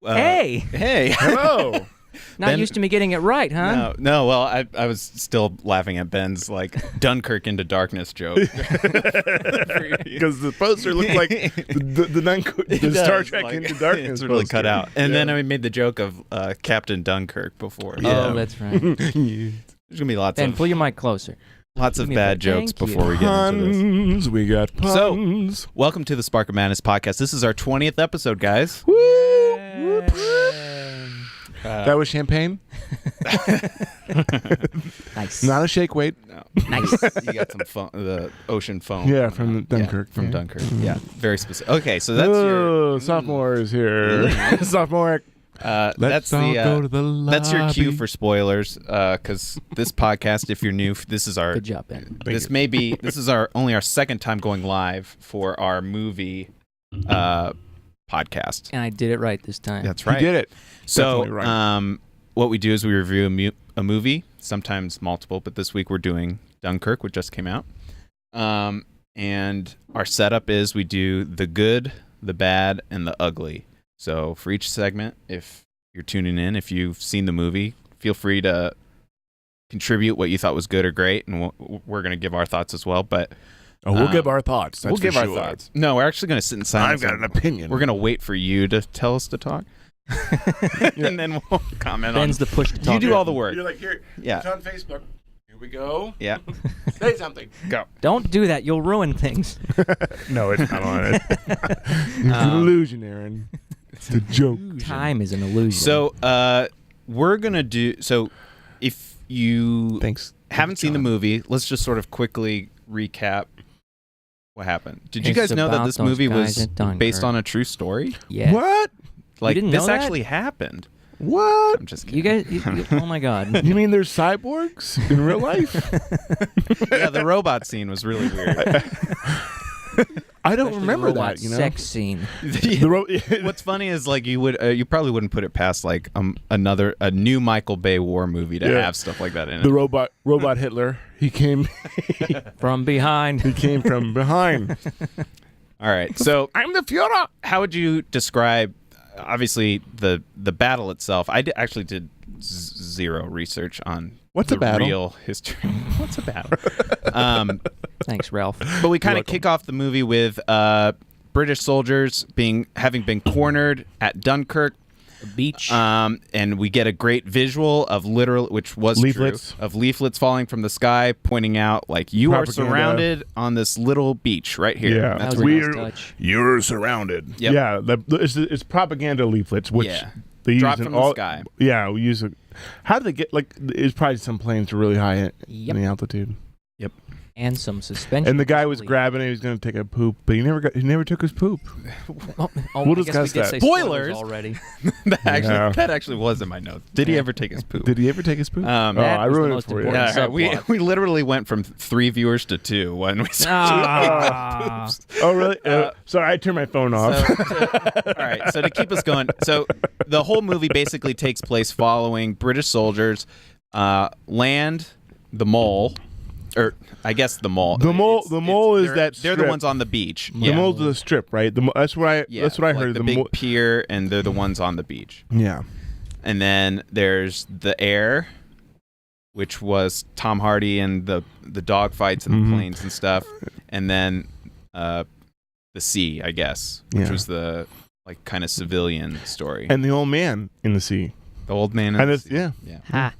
Hey. Hello. Not Ben- used to me getting it right, huh? No. Well, I was still laughing at Ben's Dunkirk into darkness joke Because the poster looked like the Star Trek Into Darkness. It's really poster. cut out. And then I made the joke of Captain Dunkirk before. Oh, that's right. There's gonna be lots Ben, of pull your mic closer. bad Thank jokes you. before we get into this. Puns. We got puns. Welcome to the Spark of Madness podcast. This is our 20th episode, guys. That was champagne. Nice. Not a shake weight. No. Nice. You got some foam, the ocean foam. Yeah, from Dunkirk. Yeah, from Yeah. Dunkirk. Yeah, very specific. Okay, so that's your sophomore is here. Sophomore. that's Let's all go to the lobby. that's your cue for spoilers. Because this podcast, if you're new, this is our Good job, Ben. this is only our second time going live for our movie podcast. And I did it right this time. That's right. You did it. So, Definitely right. what we do is we review a movie, sometimes multiple, but this week we're doing Dunkirk, which just came out. And our setup is we do the good, the bad, and the ugly. So for each segment, if you're tuning in, if you've seen the movie, feel free to contribute what you thought was good or great, and we're going to give our thoughts as well. But We'll give our thoughts. That's we'll give for our sure. thoughts. No, we're actually going to sit in silence. I've got an opinion. We're going to wait for you to tell us to talk. And then we'll comment Ben's on the push to talk. you do all the work. You're like, here. Yeah. It's on Facebook. Here we go. Yeah. Say something. Go. Don't do that. You'll ruin things. No, it's not on it. It's an illusion, Aaron. It's a joke. Time is an illusion. So we're going to do... So if you Thanks. haven't seen the John. movie, let's just sort of quickly recap what happened. Did you It's guys know that about this those movie guys was at Dunkirk. based on a true story? yeah. What? Like, didn't this know that? actually happened. What? I'm just You kidding. guys, oh my God. You mean there's cyborgs in real life? Yeah, the robot scene was really weird. I don't Especially remember the robot that, you know? sex scene. What's funny is you probably wouldn't put it past a new Michael Bay war movie to Yeah. have stuff like that in the it. robot Hitler. He came From behind. from behind. All right, so I'm the Führer. how would you describe? Obviously, the battle itself. I actually did zero research on What's a battle? real history. What's a battle? Thanks, Ralph. But we kind of welcome. kick off the movie with British soldiers having been cornered at Dunkirk. The beach. And we get a great visual of which was Leaflets. true, of leaflets falling from the sky, pointing out you Propaganda. are surrounded on this little beach right here. Yeah. that That's was where a nice touch. You're surrounded. Yep. Yeah, it's propaganda leaflets, which Yeah. they use Drop in from all, the sky. Yeah, we use it. How did they get it's probably some planes are really high Yep. in the altitude. And some suspension. And the guy was Actually- grabbing it. He was going to take a poop, but he never took his poop. Oh, We'll I guess discuss we did that. say Spoilers. already. That actually was in my notes. Did he ever take his poop? Did he ever take his poop? Um, oh, That I was the ruined it most for you. important Yeah, subplot. we literally went from 3 viewers to 2 when we Ah. Oh, really? Sorry, I turned my phone off. all right, so to keep us going, so the whole movie basically takes place following British soldiers land the mole, or I guess the mole. The mole is that they're the strip. ones on the beach. The mole's the strip, right? That's what I heard. The big pier, and they're the ones on the beach. Yeah. And then there's the air, which was Tom Hardy and the dogfights and the planes and stuff, and then the sea, I guess, which Yeah. was the kind of civilian story. And the old man in the sea. The old man. And it's, yeah. Ha.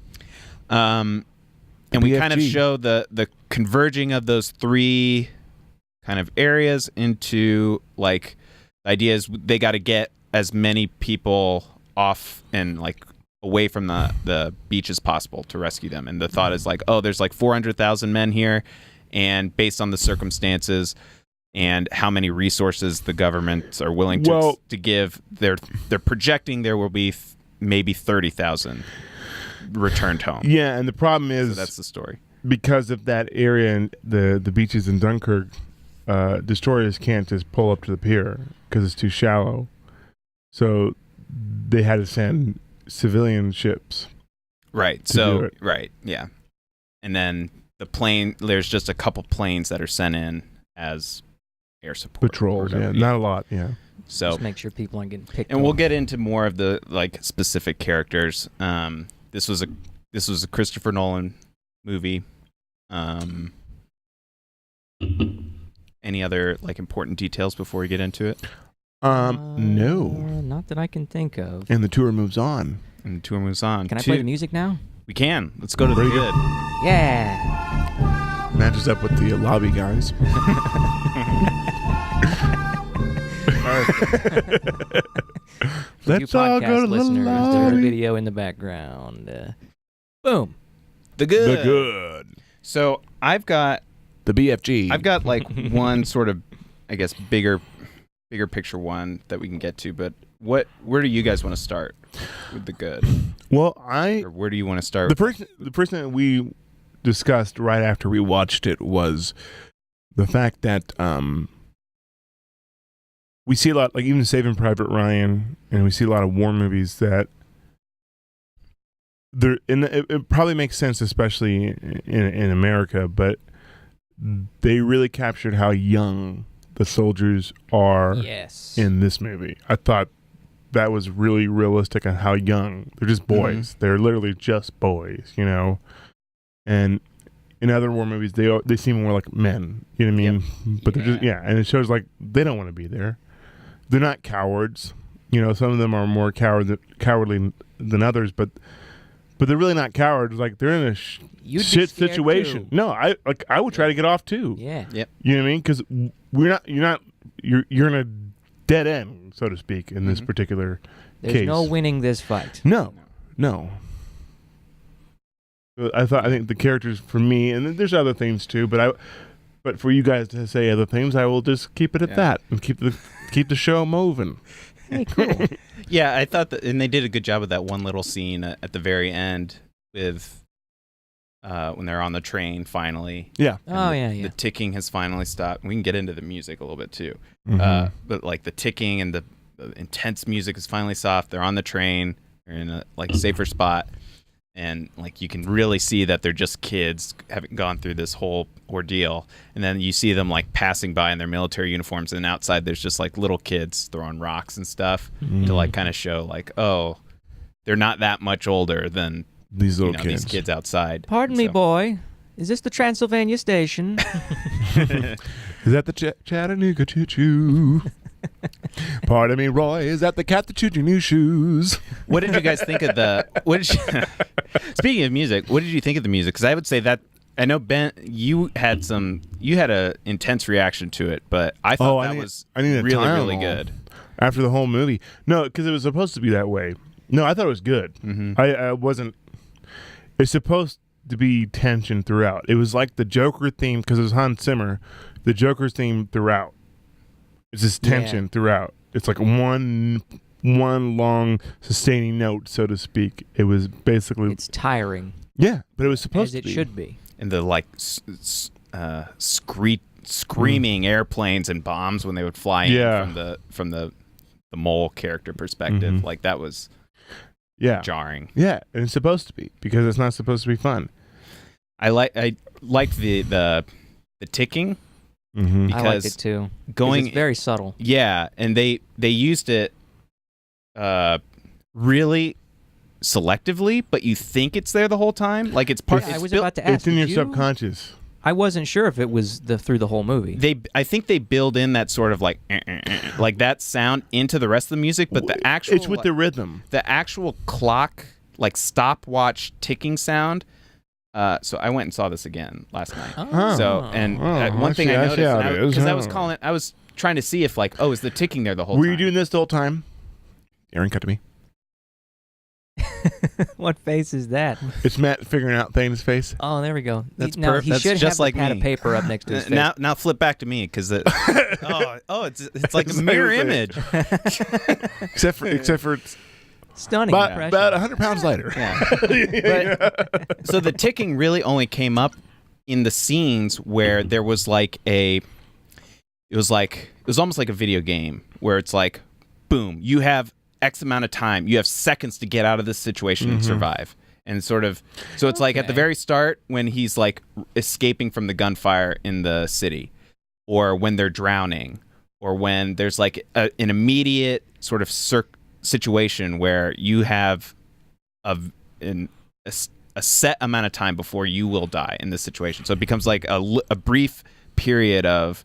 And we kind of BFG. show the converging of those 3 kind of areas into the idea is they got to get as many people off and away from the beach as possible to rescue them. And the thought is there's 400,000 men here, and based on the circumstances and how many resources the governments are willing to give, they're projecting there will be maybe 30,000 returned home. Yeah, and the problem is So that's the story. because of that area and the beaches in Dunkirk, destroyers can't just pull up to the pier because it's too shallow. So they had to send civilian ships. Right. to do So it. right. Yeah. And then there's just a couple planes that are sent in as air support. Patrols, or whatever. yeah. Not a lot, yeah. So Just make sure people aren't getting picked. and we'll on. get into more of the like specific characters. This was a Christopher Nolan movie. Any other like important details before we get into it? No. Not that I can think of. And the tour moves on. And the tour moves on. Can I play the music now? We can. Let's go to the Ready to go? good. Yeah. Matches up with the lobby guys. You Let's all go podcast to the listeners, there's a lobby. video in the background. Boom. The good. The good. So I've got The BFG. like one sort of, I guess, bigger picture one that we can get to. But where do you guys want to start with the good? Well, Or where do you want to start? the person that we discussed right after we watched it was the fact that we see a lot, like even Saving Private Ryan, and we see a lot of war movies that it probably makes sense, especially in America, but they really captured how young the soldiers are Yes. in this movie. I thought that was really realistic on how young they're. Just boys. They're literally just boys, you know. And in other war movies, they seem more like men. You know what I mean? But they're just and it shows like they don't want to be there. They're not cowards. You know, some of them are more cowardly than others, but they're really not cowards. Like they're in a You'd be shit scared, situation. too. No, I would try to get off too. Yeah. Yep. You know what I mean? Because you're in a dead end, so to speak, in this particular There's case. no winning this fight. No. I think the characters for me, and there's other things too, but for you guys to say other things, I will just keep it at that and keep the show moving. Hey, cool. Yeah, I thought that, and they did a good job with that one little scene at the very end with when they're on the train finally. Yeah. And the ticking has finally stopped. We can get into the music a little bit too, but like the ticking and the intense music is finally stopped. They're on the train. They're in a like safer spot, and like you can really see that they're just kids having gone through this whole ordeal. And then you see them like passing by in their military uniforms, and outside there's just like little kids throwing rocks and stuff to like kind of show like, oh, they're not that much older than these little kids. These kids outside. Pardon me, boy. Is this the Transylvania station? Is that the Chattanooga choo-choo? Pardon me, Roy. Is that the cat that chewed your new shoes? What did you guys think of Speaking of music, what did you think of the music? Because I would say that I know Ben, you had a intense reaction to it, but I thought I was need really good. After the whole movie. No, because it was supposed to be that way. No, I thought it was good. I wasn't. It's supposed to be tension throughout. It was like the Joker theme, because it was Hans Zimmer. The Joker's theme throughout. It's this tension throughout. It's like one long sustaining note, so to speak. It was basically. It's tiring. Yeah, but it was supposed as to be. it should be. And the like screaming airplanes and bombs when they would fly in from the mole character perspective, like that was jarring. Yeah, and it's supposed to be, because it's not supposed to be fun. I liked the ticking. Mm-hmm. I liked it too. It's very subtle. Yeah, and they used it really selectively, but you think it's there the whole time. Like it's part. I was about to ask. It's in your subconscious. I wasn't sure if it was through the whole movie. I think they build in that sort of like like that sound into the rest of the music, but the actual it's with the rhythm. The actual clock, like stopwatch ticking sound. So I went and saw this again last night. One thing I noticed, because I was trying to see if like, is the ticking there the whole time? Were you doing this the whole time? Aaron, cut to me. What face is that? It's Matt figuring out things face. Oh, there we go. That's he that's should just have like the pad me. of paper up next to his face. Now flip back to me, because it's like a mirror image. except for it's stunning. about 100 pounds lighter. Yeah. So the ticking really only came up in the scenes where there was like it was almost like a video game where it's like, boom, you have X amount of time. You have seconds to get out of this situation and survive. And sort of, so it's like at the very start when he's like escaping from the gunfire in the city, or when they're drowning, or when there's like an immediate sort of situation where you have a set amount of time before you will die in this situation. So it becomes like a brief period of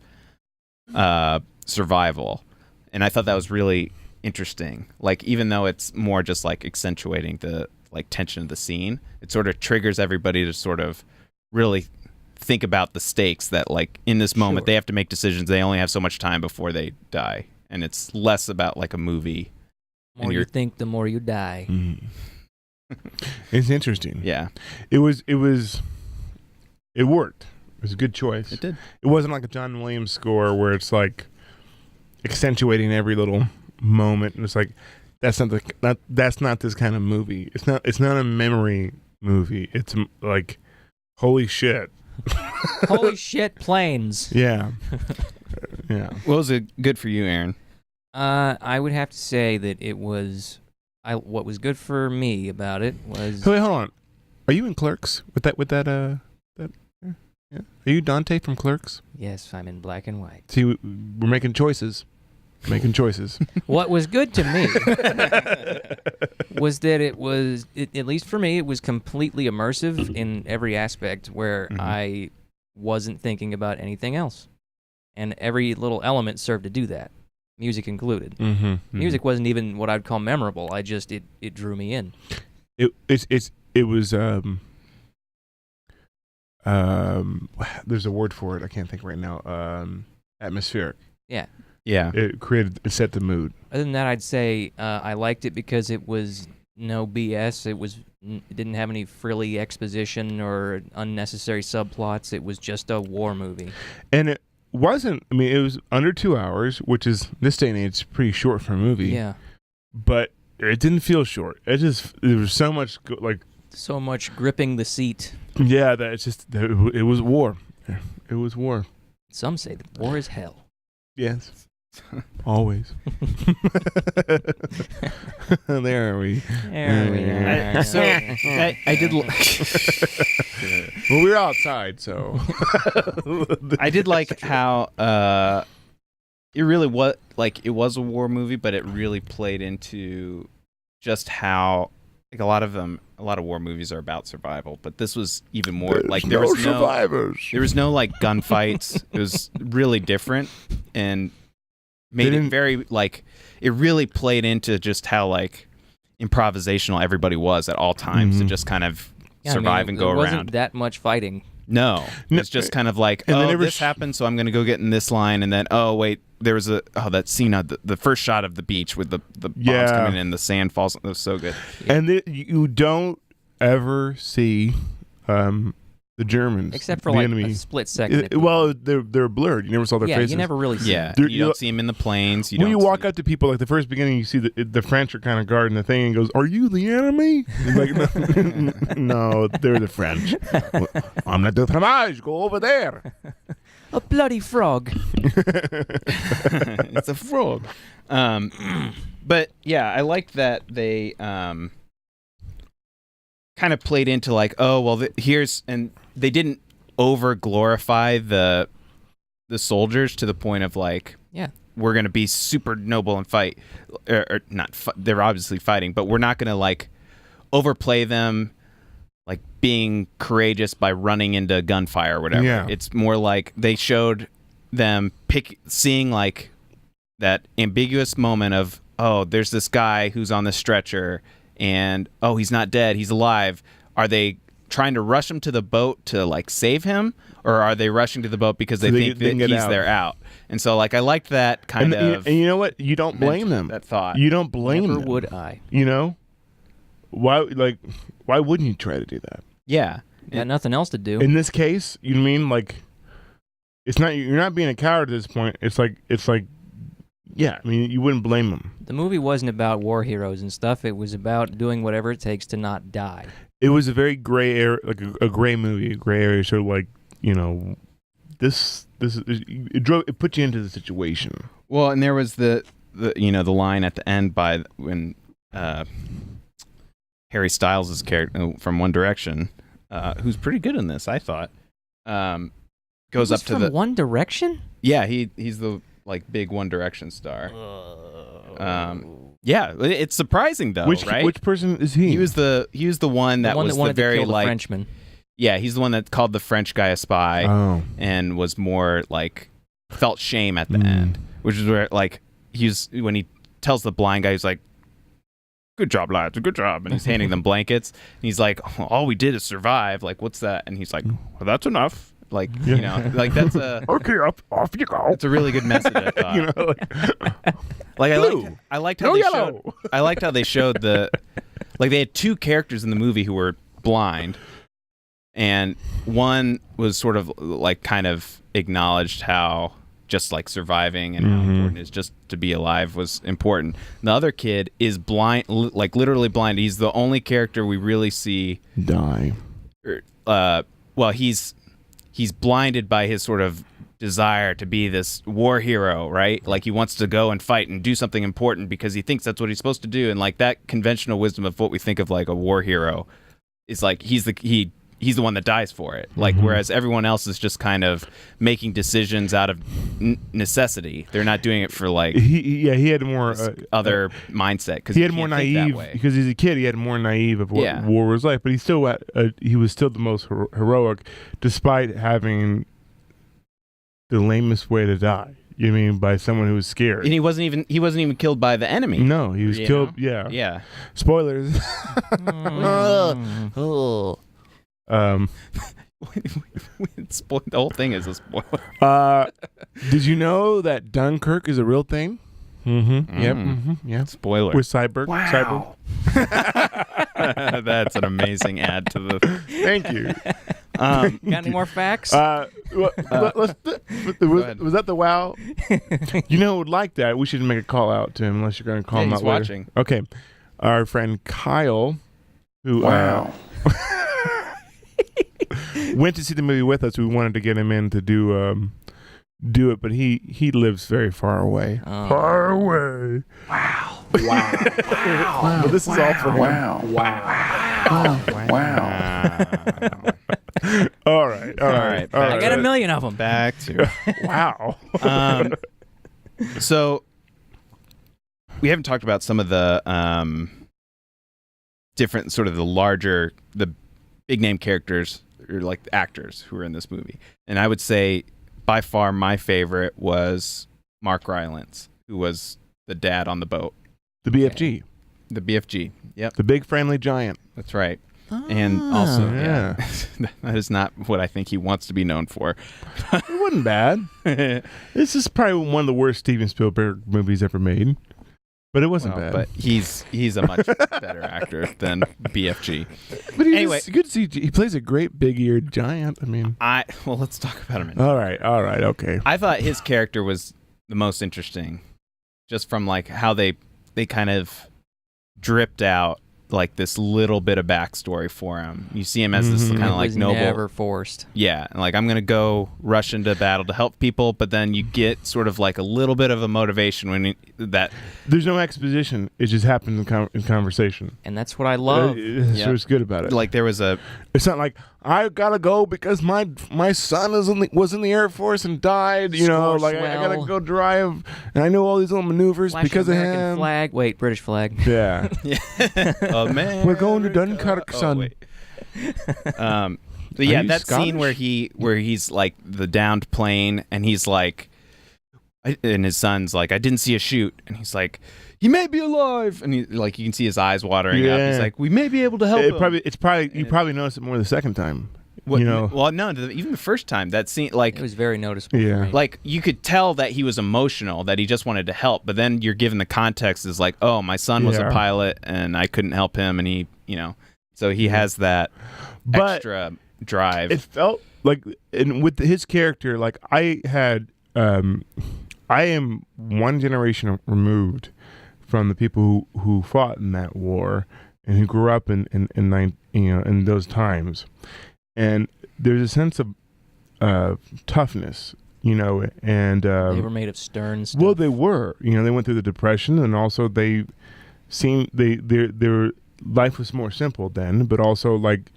survival. And I thought that was really interesting. Like, even though it's more just like accentuating the like tension of the scene, it sort of triggers everybody to sort of really think about the stakes that like in this moment they have to make decisions. They only have so much time before they die. And it's less about like a movie. The more you think, the more you die. Mm. It's interesting. Yeah. It worked. It was a good choice. It did. It wasn't like a John Williams score where it's like accentuating every little moment, and it's like that's not this kind of movie. It's not a memory movie. It's like holy shit. Holy shit, planes. Yeah. Yeah. What was it good for you, Aaron? I would have to say that it was. What was good for me about it was. Wait, hold on. Are you in Clerks with that? Yeah. Are you Dante from Clerks? Yes, I'm in black and white. See, we're making choices. What was good to me was that at least for me, it was completely immersive in every aspect where I wasn't thinking about anything else. And every little element served to do that, music included. Music wasn't even what I'd call memorable. It drew me in. It was there's a word for it. I can't think right now. Atmospheric. Yeah. Yeah. It set the mood. Other than that, I'd say I liked it because it was no BS. It didn't have any frilly exposition or unnecessary subplots. It was just a war movie. And it wasn't. I mean, it was under 2 hours, which is this day and age pretty short for a movie. Yeah. But it didn't feel short. There was so much so much gripping the seat. Yeah, that it's just it was war. It was war. Some say that war is hell. Yes. Always. There we are. So I did. Well, we were outside, so I did like how it really was like it was a war movie, but it really played into just how like a lot of war movies are about survival, but this was even more. There's like there was no survivors. There was no like gunfights. It was really different and made it very like it really played into just how like improvisational everybody was at all times to just kind of survive and go around. There wasn't that much fighting. No, it's just kind of like, this happened, so I'm going to go get in this line, and then wait, there was that scene of the first shot of the beach with the bombs coming in, the sand falls. It was so good. And you don't ever see the Germans, except for the like enemy. A split second. They're blurred. You never saw their faces. You never really see. Yeah, them. you don't see them in the planes. When you walk up to people, like the first beginning, you see the French are kind of guarding the thing, and goes, "Are you the enemy?" Like, no, they're the French. Well, I'm not the fromage. Go over there. A bloody frog. It's a frog. But yeah, I liked that they kind of played into like, and they didn't over glorify the soldiers to the point of like, we're gonna be super noble and fight, or not. They're obviously fighting, but we're not gonna like overplay them, like being courageous by running into gunfire or whatever. Yeah. It's more like they showed them seeing like that ambiguous moment of, there's this guy who's on the stretcher. And he's not dead, he's alive. Are they trying to rush him to the boat to like save him, or are they rushing to the boat because they think that he's there out? And so like I liked that kind of. And you know what? You don't blame them. That thought. You don't blame them. Never would I. You know, why wouldn't you try to do that? Yeah. Got nothing else to do. In this case, you mean like it's not you're not being a coward at this point. It's like. Yeah, I mean, you wouldn't blame them. The movie wasn't about war heroes and stuff. It was about doing whatever it takes to not die. It was a very gray area, like a gray movie, a gray area. Sort of like, it put you into the situation. Well, and there was the line at the end when Harry Styles' character from One Direction, who's pretty good in this, I thought, goes up to from One Direction. Yeah, he's the like big One Direction star. Yeah, it's surprising though, right? Which person is he? He was the one that was wanted the very to kill the like Frenchman. Yeah, he's the one that called the French guy a spy and was more like felt shame at the end, which is where like when he tells the blind guy, he's like, "Good job, lads, good job," and he's handing them blankets. And he's like, "All we did is survive. Like, what's that?" And he's like, "Well, that's enough." Like, you know, like that's a okay. Off you go. it's a really good message. I thought. You know, I liked how they showed the like they had two characters in the movie who were blind, and one was sort of like kind of acknowledged how just like surviving and how important it is just to be alive was important. The other kid is blind, like literally blind. He's the only character we really see die. Well, he's blinded by his sort of desire to be this war hero, right? Like he wants to go and fight and do something important because he thinks that's what he's supposed to do. And like that conventional wisdom of what we think of like a war hero is like he's the one that dies for it. Like whereas everyone else is just kind of making decisions out of necessity. They're not doing it for like he had more other mindset because he had more naive because he's a kid. He had more naive of what war was like, but he still he was still the most heroic, despite having the lamest way to die. You mean by someone who was scared? And he wasn't even killed by the enemy. No, he was killed. Know? Yeah. Spoilers. The whole thing is a spoiler. Did you know that Dunkirk is a real thing? Yep. Yeah. Spoiler. With Cyborg. Wow. That's an amazing add to the. Thank you. Got any more facts? Was that the wow? You know, would like that. We should make a call out to him unless you're going to call him out he's later. Watching. Okay. Our friend Kyle, who went to see the movie with us. We wanted to get him in to do it, but he lives very far away. Far away. Wow. But this is all for him. Wow. All right. I got a million of them. Back to wow. So we haven't talked about some of the different sort of the big name characters or like actors who are in this movie. And I would say by far my favorite was Mark Rylance, who was the dad on the boat. The BFG. The BFG. Yep. The big friendly giant. That's right. And also, that is not what I think he wants to be known for. It wasn't bad. This is probably one of the worst Steven Spielberg movies ever made. But it wasn't bad. But he's a much better actor than BFG. But anyway, good to see. He plays a great big-eared giant. I mean, well, let's talk about him. All right, okay. I thought his character was the most interesting, just from like how they kind of dripped out like this little bit of backstory for him. You see him as this kind of like noble, never forced. Yeah, and like I'm gonna go rush into battle to help people, but then you get sort of like a little bit of a motivation when there's no exposition. It just happens in conversation, and that's what I love. So it's good about it. Like there was it's not like I gotta go because my son was in the Air Force and died. You know, like I gotta go drive, and I know all these little maneuvers because of him. Flag, wait, British flag. Yeah. Oh man, we're going to Dunkirk, son. But yeah, that Scottish? Scene where he's like the downed plane, and he's like, and his son's like, I didn't see a shoot, and he's like, he may be alive, and he like you can see his eyes watering up. He's like, we may be able to help him. You probably noticed it more the second time. What, you know? Well, no, even the first time that scene, like it was very noticeable. Yeah, for me. Like you could tell that he was emotional, that he just wanted to help. But then you're given the context is like, oh, my son was a pilot, and I couldn't help him, and he, so he has that extra drive. It felt like, and with his character, like I am one generation removed from the people who fought in that war and who grew up in those times. And there's a sense of toughness, and they were made of stern stuff. Well, they were. They went through the Depression, and also they seemed their life was more simple then, but also like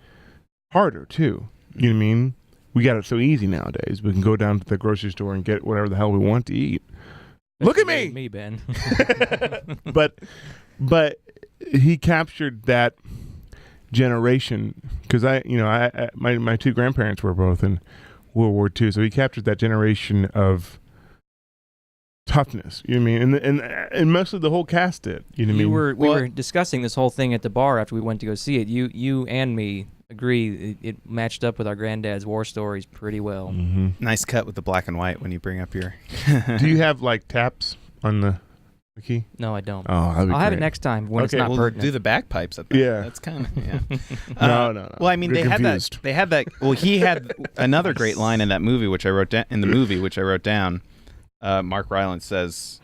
harder too. You know what I mean? We got it so easy nowadays. We can go down to the grocery store and get whatever the hell we want to eat. Look at Especially me. me, Ben. but he captured that generation because my two grandparents were both in World War II, so he captured that generation of toughness. You know what I mean? And mostly the whole cast did. You know what I mean? We were discussing this whole thing at the bar after we went to go see it. You and me agree it matched up with our granddad's war stories pretty well. Mm-hmm. Nice cut with the black and white when you bring up your. Do you have like taps on the key? No, I don't. Oh, that'd be I'll have it great. next time when it's Okay, not We'll pertinent. do the bagpipes at that. Yeah. That's kind of yeah. No. Well, I mean, You're they confused. had that. They had that. Well, he had another great line in that movie, which I wrote down. In the movie, which I wrote down, Mark Rylance says,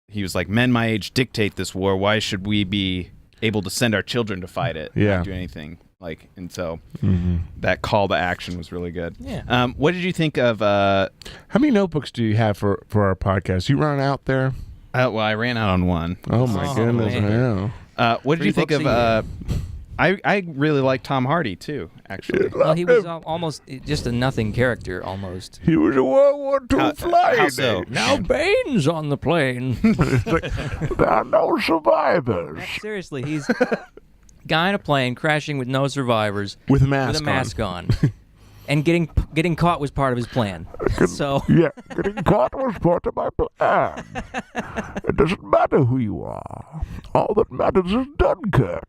he was like, "Men my age dictate this war. Why should we be able to send our children to fight it? Yeah. Not do anything." Like, and so Mm-hmm. that call to action was really good. Yeah. What did you think of? How many notebooks do you have for our podcast? You running out there? Well, I ran out on one. Oh my Oh, goodness! I man. know. What did 3 you think books of? a I really like Tom Hardy too. Actually, Well, he was almost just a nothing character, almost. He was a World War II How flying. so? Now Bane's on the plane. There are no survivors. Seriously, he's guy in a plane crashing with no survivors With a mask. with a mask on. And getting caught was part of his plan. So Yeah, getting caught was part of my plan. It doesn't matter who you are. All that matters is Dunkirk.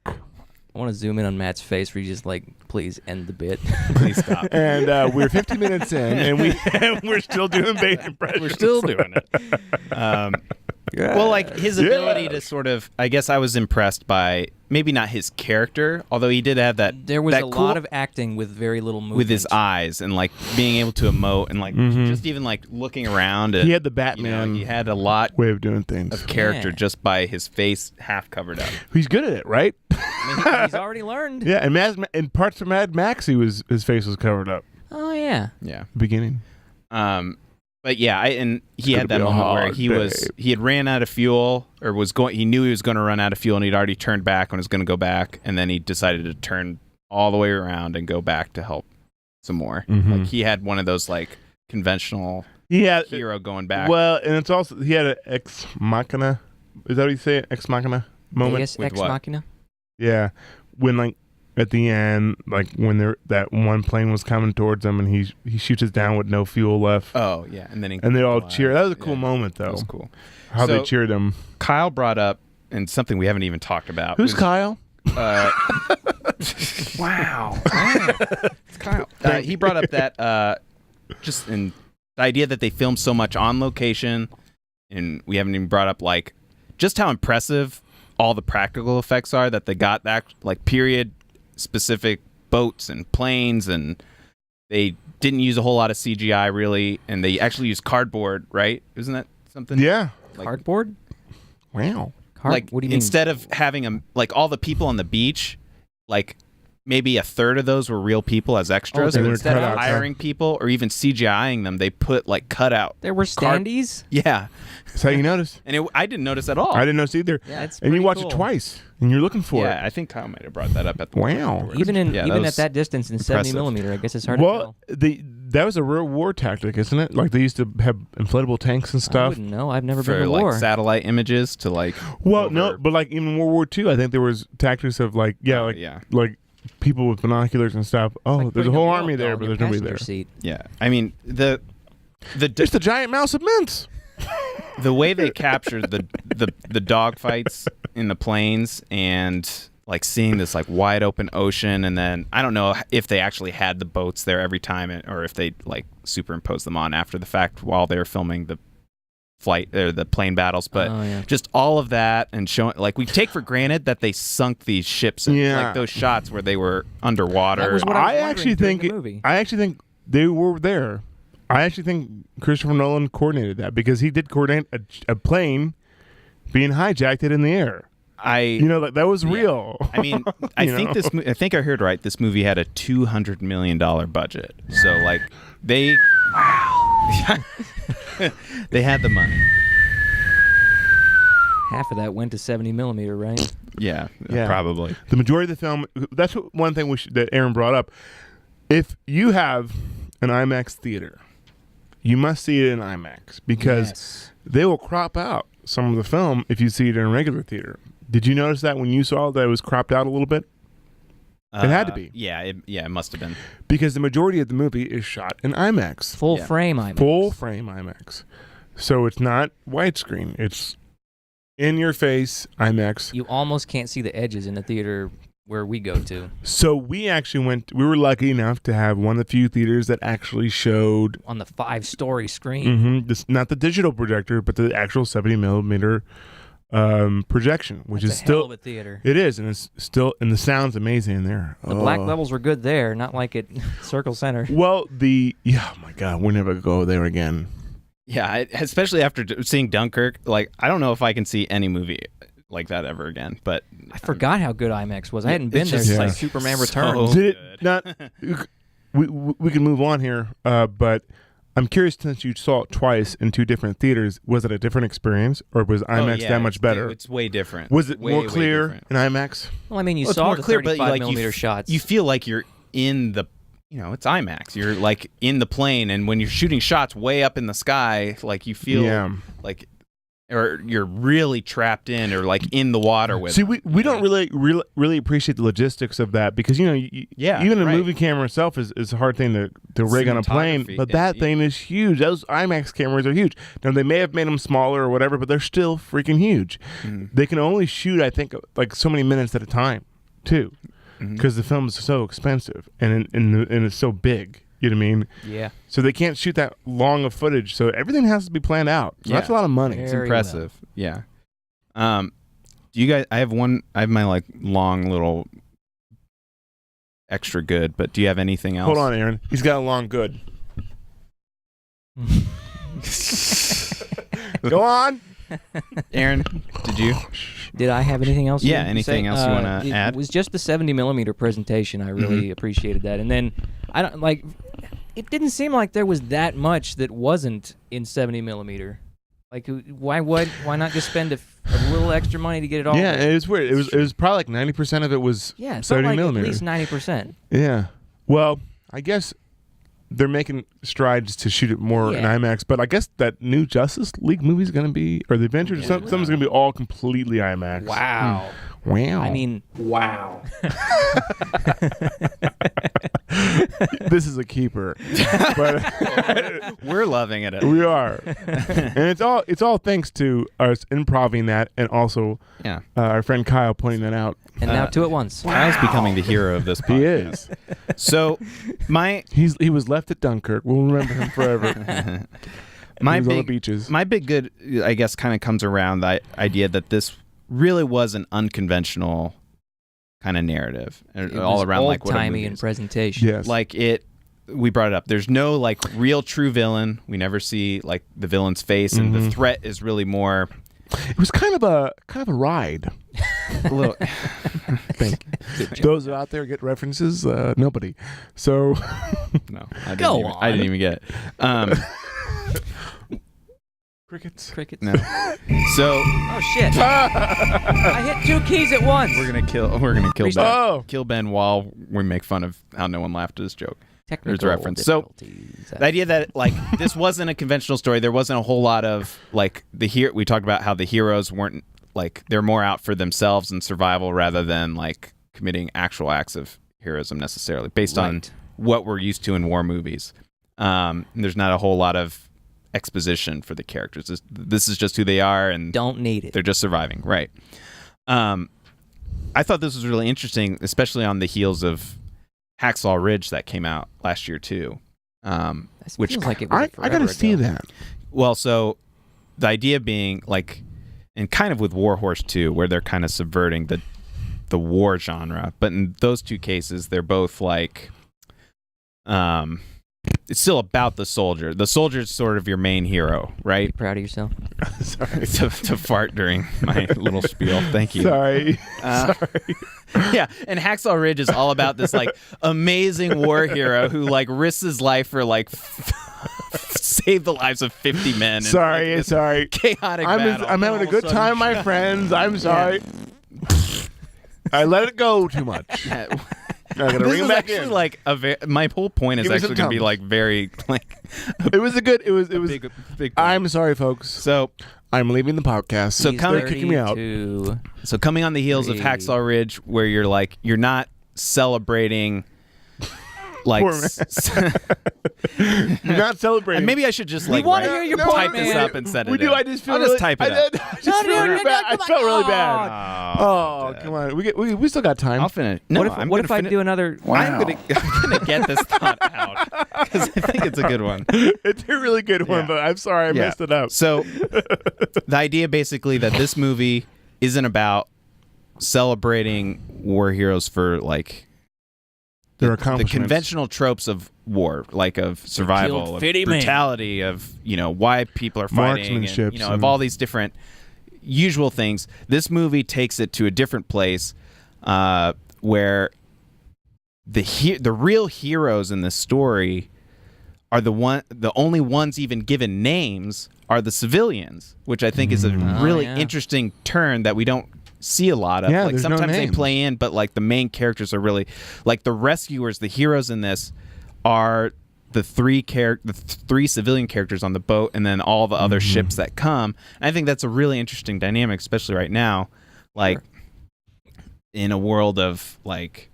I want to zoom in on Matt's face where he's just like, please end the bit. please stop. And we're 50 minutes in, and we're still doing Bane impressions. We're still doing it. Well, like his ability to sort of, I guess I was impressed by maybe not his character, although he did have that. There was that a cool, lot of acting with very little movement. with his eyes and like being able to emote and like just even like looking around. And, He had the you know, Batman he had a lot way of doing things. of character Yeah. just by his face half covered up. He's good at it, right? I mean, he's already learned. Yeah, and in parts of Mad Max, his face was covered up. Oh, yeah. Yeah. Beginning. But yeah, he had gonna that be a moment where hard he had ran out of fuel or he knew he was going to run out of fuel and he'd already turned back and was going to go back, and then he decided to turn all the way around and go back to help some more. Mhm. Like he had one of those like conventional Yeah. hero going back. Well, and it's also he had an ex machina. Is that what you say? Ex machina moment. Deus with Ex what? Machina. Yeah, when like at the end, like when that one plane was coming towards them, and he shoots it down with no fuel left, Oh yeah, and then and they all cheer. That was a cool Yeah, moment, though. That was cool. How they So- cheered him. Kyle brought up and something we haven't even talked about. Who's was, Kyle? Wow. It's Kyle. He brought up that just in the idea that they filmed so much on location, and we haven't even brought up like just how impressive all the practical effects are that they got that like period specific boats and planes, and they didn't use a whole lot of CGI really, and they actually used cardboard, right? Isn't that something? Yeah. Like, Cardboard? Wow. like What do you mean? instead of having like all the people on the beach, like maybe a third of those were real people as extras, they and were instead of cutouts, huh? hiring people or even CGIing them, they put like cutout. There were standees? Yeah, That's how you noticed. and I didn't notice at all. I didn't notice either. Yeah, it's And you pretty watch cool. it twice, and you're looking for Yeah, it. I think Kyle might have brought that up at the Wow. afterwards. Even Yeah, even was at that distance in 70 impressive. millimeter, I guess it's hard to Well, tell. that was a real war tactic, isn't it? Like they used to have inflatable tanks and I stuff. wouldn't know. I've never been for to like war. satellite images to like. Well, over- no, but like even World War II, I think there was tactics of like like people with binoculars and stuff. Oh, Like there's a putting whole milk army there, on but your there's nobody there. passenger seat. yeah. I mean the It's the giant mouse of mints. the way they captured the dog fights in the plains and like seeing this like wide open ocean, and then I don't know if they actually had the boats there every time or if they like superimposed them on after the fact while they were filming the flight or the plane battles, but Oh, yeah. just all of that and showing like we take for granted that they sunk these ships in, Yeah. like those shots where they were underwater. That was what I was I wondering actually during think the movie. I actually think they were there. I actually think Christopher Nolan coordinated that because he did coordinate a plane being hijacked it in the air. You know, like that was real. I mean, I You think know? I think I heard right. This movie had a $200 million budget, so like they they had the money. Half of that went to 70 millimeter, right? Yeah, Yeah. probably. The majority of the film. That's one thing that Aaron brought up. If you have an IMAX theater you must see it in IMAX because Yes. they will crop out some of the film if you see it in a regular theater. Did you notice that when you saw it, that it was cropped out a little bit? It had to be. Yeah, it must have been. Because the majority of the movie is shot in IMAX. Full Yeah. frame IMAX. Full frame IMAX. So it's not widescreen. It's in your face IMAX. You almost can't see the edges in the theater where we go to. So we were lucky enough to have one of the few theaters that actually showed On the 5-story screen. not the digital projector, but the actual 70 millimeter projection, which That's is a still hell of a theater. it is, and it's still, and the sound's amazing in there. The black levels were good there, not like at Circle Center. Well, oh my God, we'll never go there again. Yeah, especially after seeing Dunkirk. Like, I don't know if I can see any movie like that ever again. But I forgot how good IMAX was. I hadn't been It's there just since like like Superman so Returns. Did it good. not? We can move on here, but I'm curious, since you saw it twice in two different theaters, was it a different experience, or was IMAX yeah, that much better? It's way different. Was it way, more way clear different. in IMAX? Well, I mean, you Well, it's saw more the clear, but 35 like millimeter shots. You feel like you're in the, it's IMAX. You're like in the plane, and when you're shooting shots way up in the sky, like you feel like, or you're really trapped in, or like in the water with. See, them, we don't really appreciate the logistics of that because even a right. movie camera itself is a hard thing to rig on a plane, Cinematography, but yeah, that thing is huge. Those IMAX cameras are huge. Now they may have made them smaller or whatever, but they're still freaking huge. They can only shoot, I think, like so many minutes at a time, too, because the film is so expensive and it's so big. You know what I mean? Yeah. So they can't shoot that long of footage. So everything has to be planned out. So that's a lot of money. It's Very impressive. Yeah. Do you guys? I have my like long little extra good, but do you have anything else? Hold on, Aaron. He's got a long good. Go on. Aaron, did you? Did I have anything else? Yeah, to anything say? else you wanna add? It was just the 70 millimeter presentation. I really appreciated that. And then I don't like. It didn't seem like there was that much that wasn't in 70 millimeter. Like, why not just spend a little extra money to get it all? Yeah, it was weird. It was probably like 90% of it was Yeah, it felt 70 like millimeter. at least 90%. Yeah. Well, I guess they're making strides to shoot it more in Yeah. IMAX, but I guess that new Justice League movie is going to be, or the Avengers, something's going to be all completely IMAX. Wow. Wow. I mean, Wow. this is a keeper. But We're loving it. we are. And it's all thanks to us improving that and also Yeah. our friend Kyle pointing that out. and now two at once. Kyle's becoming the hero of this podcast. He is. So He was left at Dunkirk. We'll remember him forever. my He was on the big beaches. my big good, I guess, kind of comes around the idea that this really was an unconventional kind of narrative It all was around, like what a old-timey movie in is. presentation. Yes. Like we brought it up. There's no like real true villain. We never see like the villain's face, and the threat is really more It was kind of a ride. a little. I think those out there get references. Nobody. So No, Go I didn't even get it. crickets. Crickets. No. So Oh shit! I hit two keys at once. we're gonna kill Restart. Ben. Oh. Kill Ben while we make fun of how no one laughed at his joke. Technical reference. So, difficulties. The idea that like this wasn't a conventional story. There wasn't a whole lot of like we talked about how the heroes weren't like they're more out for themselves and survival rather than like committing actual acts of heroism necessarily based on Right. what we're used to in war movies. There's not a whole lot of exposition for the characters. This is just who they are, and Don't need it. they're just surviving. Right. I thought this was really interesting, especially on the heels of Hacksaw Ridge that came out last year too. This which feels like it was I gotta forever see ago. that. Well, so the idea being like, and kind of with War Horse 2, where they're kind of subverting the war genre, but in those two cases, they're both like, it's still about the soldier. The soldier's sort of your main hero, You right? proud of yourself? Sorry. to fart during my little spiel. Thank you. Sorry. Sorry. Yeah, and Hacksaw Ridge is all about this like amazing war hero who like risks his life for like save the lives of 50 men. in, Sorry. like, this Sorry. chaotic I'm battle. having a good time, my friends. I'm sorry. I let it go too much. Yeah. I gotta This bring it is back actually in. like my whole point is Give me actually some going to be Tums. like very like It was a good. It was. big. I'm sorry, folks. So I'm leaving the podcast. So they're kicking me out. So coming on the heels of Hacksaw Ridge, where you're not celebrating. Like you're not celebrating. And maybe I should just we want to hear your point, type this up and send it. We do. In. I just feel. I'll really, just type it up. I felt really bad. Oh, come on. We still got time. I'll finish. No, what if I do another? I'm gonna get this thought out because I think it's a good one. It's a really good one, but I'm sorry I messed it up. So the idea basically that this movie isn't about celebrating war heroes for like. The conventional tropes of war, like of survival, of brutality, of why people are fighting, and, of all these different usual things. This movie takes it to a different place, where the real heroes in the story are the only ones even given names are the civilians, which I think is a really interesting turn that we don't see a lot of. Like sometimes they play in, but like the main characters are really like the rescuers. The heroes in this are the three civilian characters on the boat, and then all the other ships that come. And I think that's a really interesting dynamic, especially right now, like in a world of like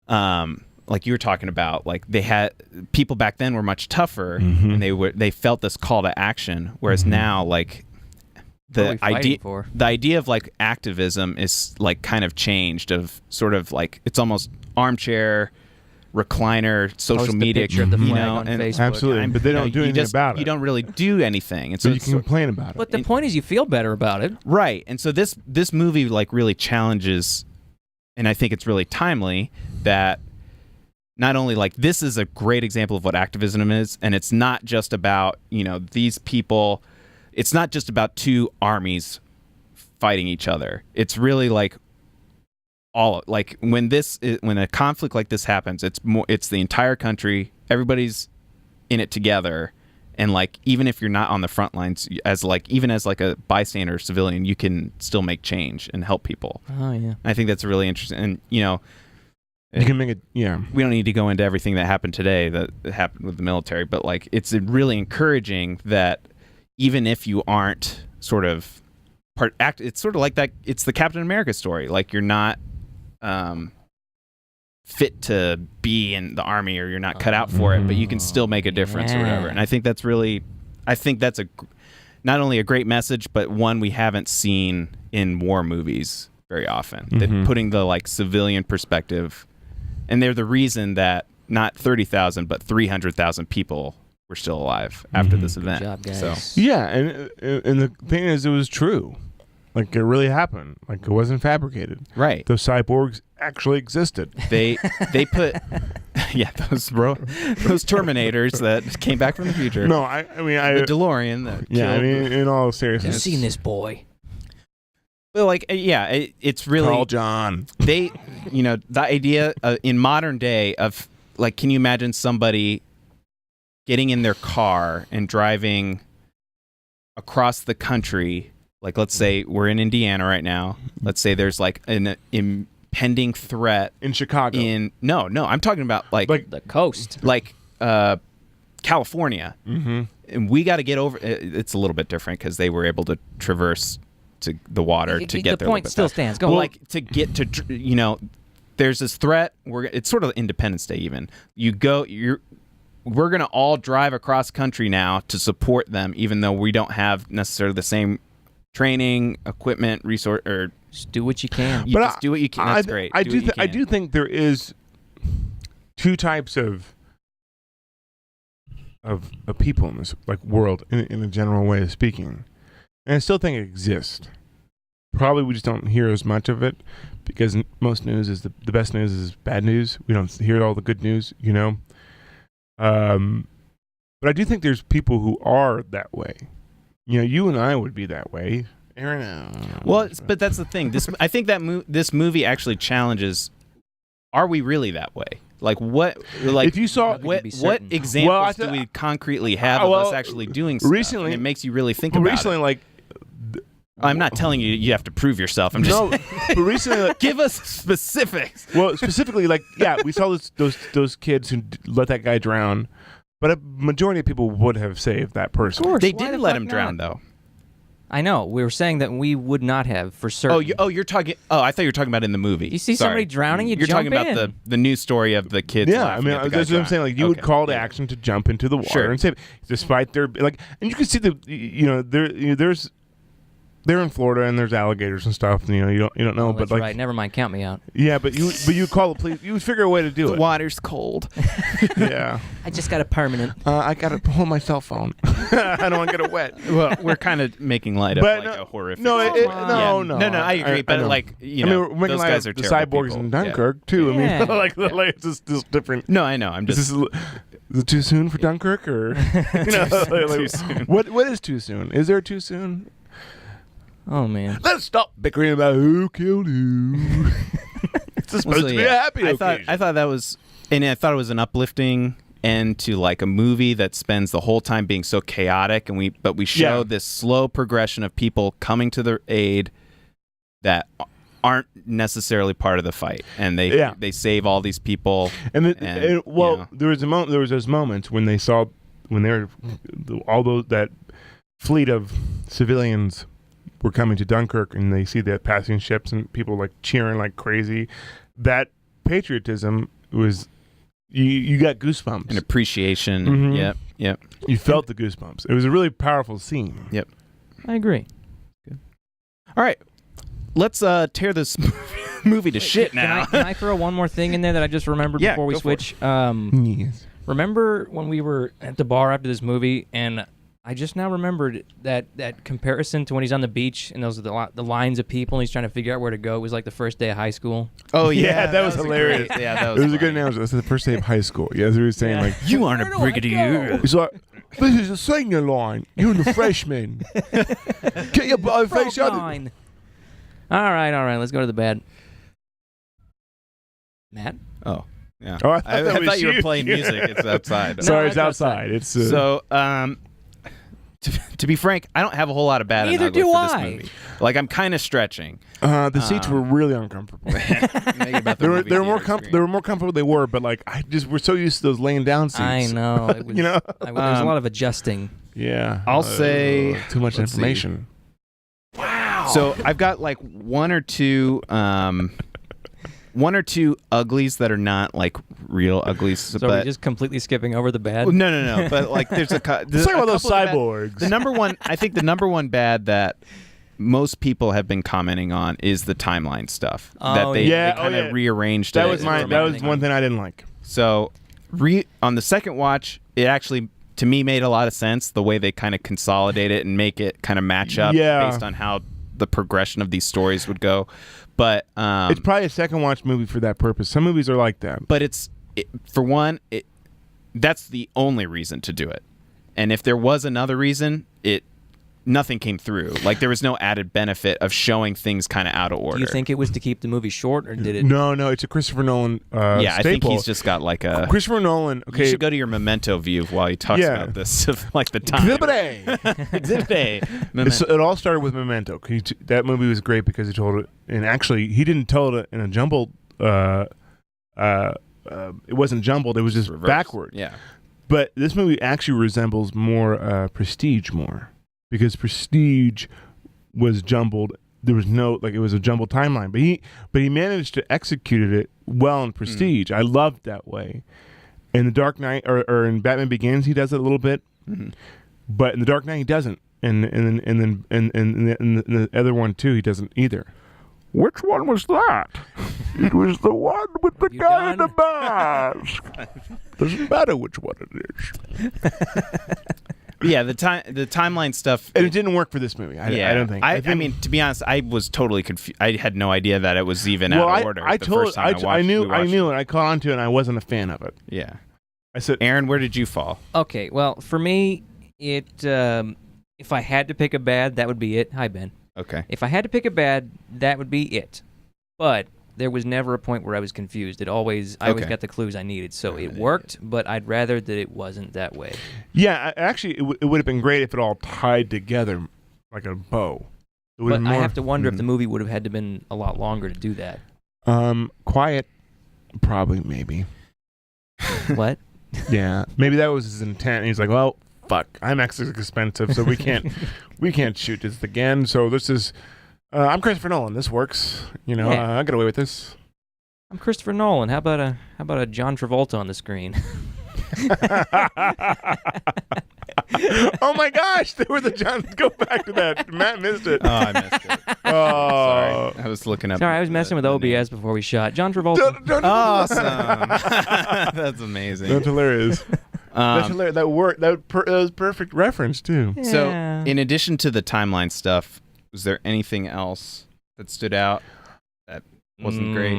you were talking about, like they had people back then were much tougher, and they felt this call to action, whereas now like. The idea of like activism is like kind of changed, of sort of like it's almost armchair recliner social media, and absolutely, but they don't do anything about it. You don't really do anything, and so you can complain about it. But the point is, you feel better about it, right? And so this movie like really challenges, and I think it's really timely that not only like this is a great example of what activism is, and it's not just about these people. It's not just about two armies fighting each other. It's really like when a conflict like this happens, it's the entire country. Everybody's in it together, and like even if you're not on the front lines, even as a bystander civilian, you can still make change and help people. Oh yeah, I think that's really interesting, and you can make it. Yeah, we don't need to go into everything that happened today that happened with the military, but like it's really encouraging that. Even if you aren't sort of it's sort of like that. It's the Captain America story. Like you're not fit to be in the army, or you're not cut out for it, but you can still make a difference or whatever. And I think that's not only a great message, but one we haven't seen in war movies very often. That putting the like civilian perspective, and they're the reason that not 30,000 but 300,000 people. We're still alive after this event. Good job, guys. So. Yeah, and the thing is, it was true. Like it really happened. Like it wasn't fabricated. Right. Those cyborgs actually existed. They put those Terminators that came back from the future. No, I mean the DeLorean. That I mean in all seriousness. You've seen this boy. Well, like it's really Carl John. They, the idea in modern day of like, can you imagine somebody getting in their car and driving across the country? Like, let's say we're in Indiana right now. Let's say there's like an impending threat in Chicago. No, I'm talking about like the coast, like California. And we got to get over. It's a little bit different because they were able to traverse to the water to get there. The point still stands. Go on. Well, like to get to there's this threat. It's sort of Independence Day even. We're going to all drive across country now to support them, even though we don't have necessarily the same training, equipment, resource, or just do what you can. Just do what you can. That's great. I do think there is two types of people in this like world in a general way of speaking, and I still think it exists. Probably we just don't hear as much of it because most news is the best news is bad news. We don't hear all the good news, But I do think there's people who are that way. You and I would be that way. Aaron. Well, but that's the thing. I think that this movie actually challenges. Are we really that way? Like what? Like if you saw what examples do we concretely have of us actually doing stuff? Recently, and it makes you really think about recently, it. Like I'm not telling you you have to prove yourself. I'm just but recently, like, give us specifics. Well, specifically, like we saw those kids who let that guy drown, but a majority of people would have saved that person. Of course. They Why didn't the let fuck him not? drown, though. I know. We were saying that we would not have for certain. You're talking. Oh, I thought you were talking about in the movie. You see Sorry. somebody drowning, you You're jump talking about in. the news story of the kids. Yeah, I laughing mean, at the guy that's what I'm saying. drowning. Like, you would Okay. call to Yeah. action to jump into the water Sure. and save, despite their like, and you can see there's they're in Florida and there's alligators and stuff. And, you don't know, Oh, but that's like, right. Never mind. Count me out. yeah, but you call the police. You would figure a way to do The it. water's cold. Yeah, I just got a permanent. I gotta hold my cell phone. I don't want to get it wet. Well, we're kind of making light of But like no- a horrific. No, Come on. no. I agree, but know. like I mean, we're making those light guys of are the terrible cyborgs people. in Dunkirk too. I Yeah. mean, like it's just different. Yeah. No, I know. I'm Is just. it too soon for Dunkirk, or Too soon. What is too soon? Is there too soon? Oh man. Let's stop bickering about who killed who. It's supposed So, to be yeah, a happy occasion. I thought that was, and I thought it was an uplifting end to like a movie that spends the whole time being so chaotic, and we show Yeah. this slow progression of people coming to their aid that aren't necessarily part of the fight, and they save all these people. And, And, there was those moments when they saw all those that fleet of civilians were coming to Dunkirk, and they see that passing ships and people like cheering like crazy. That patriotism was you got goosebumps. An appreciation. Mhm. Yep. You felt the goosebumps. It was a really powerful scene. Yep. I agree. All right, let's tear this movie to shit now. Can I throw one more thing in there that I just remembered Yeah, before we go for it. switch? Yes. Remember when we were at the bar after this movie, and I just now remembered that comparison to when he's on the beach and those are the lines of people and he's trying to figure out where to go. It was like the first day of high school. Oh Yeah, that was a hilarious. great- yeah, that It was. was a good funny. analogy. That's the first day of high school. Yeah, as we were saying, like, You aren't Where a do I brigadier. go? it's like, this is a senior line. You're the freshman. Get your blow face Frog out. line. All right. Let's go to the bed. Matt? Oh, yeah. Oh, I thought that was thought you were you. playing music. It's outside. No, Sorry, it's that's outside. It's So, to be frank, I don't have a whole lot of bad and Neither ugly do for this I. movie. Like, I'm kind of stretching. the seats were really uncomfortable. Maybe about the They were movie they were more theater comfortable. screen. They were more comfortable. They were, but like we're so used to those laying down seats. I know. It was, You know? there was a lot of adjusting. Yeah. I'll say- too much let's see. information. So I've got like one or two uglies that are not like real uglies. So but we're just completely skipping over the bad. no. But like, there's a. Let's talk about those cyborgs. The number one, I think, the number one bad that most people have been commenting on is the timeline stuff. That Oh, they, yeah. kind of Yeah. rearranged That it. was my. That was one thing I didn't like. So, on the second watch, it actually, to me, made a lot of sense the way they kind of consolidate it and make it kind of match up Yeah. based on how the progression of these stories would go. But It's probably a second watch movie for that purpose. Some movies are like that. but for one, that's the only reason to do it. And if there was another reason, nothing came through. Like, there was no added benefit of showing things kind of out of order. Do you think it was to keep the movie short, or did it? No, it's a Christopher Nolan. Yeah, I think staple. he's just got like a. Christopher Nolan. You Okay. should go to your Memento view while he talks Yeah. about this, of like the time. Exhibit A. Exhibit A. It all started with Memento. That movie was great because he told it, and actually he didn't tell it in a jumbled. It wasn't jumbled. It was just Reverse. backward. Yeah. But this movie actually resembles more Prestige more, because Prestige was jumbled. There was no it was a jumbled timeline, but he managed to execute it well in Prestige. I loved that way. In The Dark Knight or in Batman Begins, he does it a little bit, but in The Dark Knight he doesn't, and then the other one too he doesn't either. Which one was that? It was the one with the You guy in the done? mask. Doesn't matter which one it is. Yeah, the timeline stuff. And it didn't work for this movie. I don't think. I mean, to be honest, I was totally confused. I had no idea that it was even out of order. First time I knew, we watched and I caught on to it, and I wasn't a fan of it. it. Yeah. I said, Aaron, where did you fall? Okay, well, for me, if I had to pick a bad, that would be it. Hi, Ben. Okay. If I had to pick a bad, that would be it. But there was never a point where I was confused. I always Okay. got the clues I needed, so it worked. But I'd rather that it wasn't that way. yeah, actually, it would have been great if it all tied together like a bow. It would But have I more, have to wonder if the movie would have had to been a lot longer to do that. quiet, probably, maybe. What? Yeah, maybe that was his intent. And he's like, well, fuck, IMAX is expensive, so we can't shoot this again. So this is, I'm Christopher Nolan. This works. You know, Yeah. I got away with this. I'm Christopher Nolan. How about a John Travolta on the screen? Oh my gosh, they were the John. Go back to that. Matt missed it. Oh, I missed it. Oh, Sorry, I was looking up. Sorry, I was messing with OBS before we shot. John Travolta. Awesome. That's amazing. That's hilarious. That's hilarious. That worked. That was perfect reference too. So, Yeah. in addition to the timeline stuff, was there anything else that stood out that wasn't great?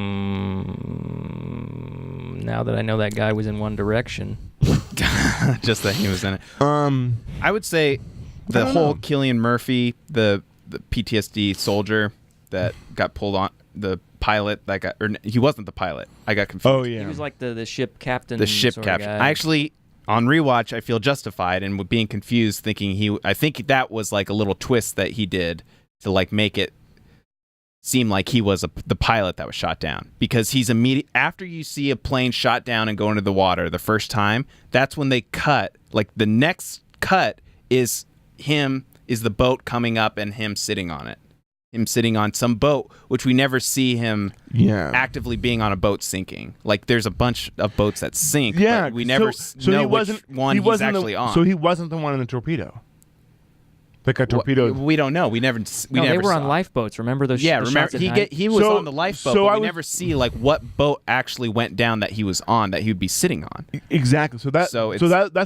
Now that I know that guy was in One Direction. Just that he was in it. I I would say the don't whole know. Cillian Murphy, the PTSD soldier that got pulled on, the pilot that got, or he wasn't the pilot. I got confused. Oh yeah. He was like the ship captain. The ship sort of captain. guy. I actually, on rewatch, I feel justified in being confused, thinking I think that was like a little twist that he did to like make it seem like he was the pilot that was shot down, because he's after you see a plane shot down and go into the water the first time, that's when they cut. Like the next cut is the boat coming up and him sitting on it. Him sitting on some boat, which we never see him actively being on a boat sinking. Like there's a bunch of boats that sink, Yeah, but we never know which one he's actually on. So he wasn't the one in the torpedo. Like a torpedo. We don't know. We never they were saw. on lifeboats. Remember those? Yeah, the remember shots at night? he was So- on the lifeboat, so but I we was- never see like what boat actually went down that he was on, that he would be sitting on. Exactly. So that's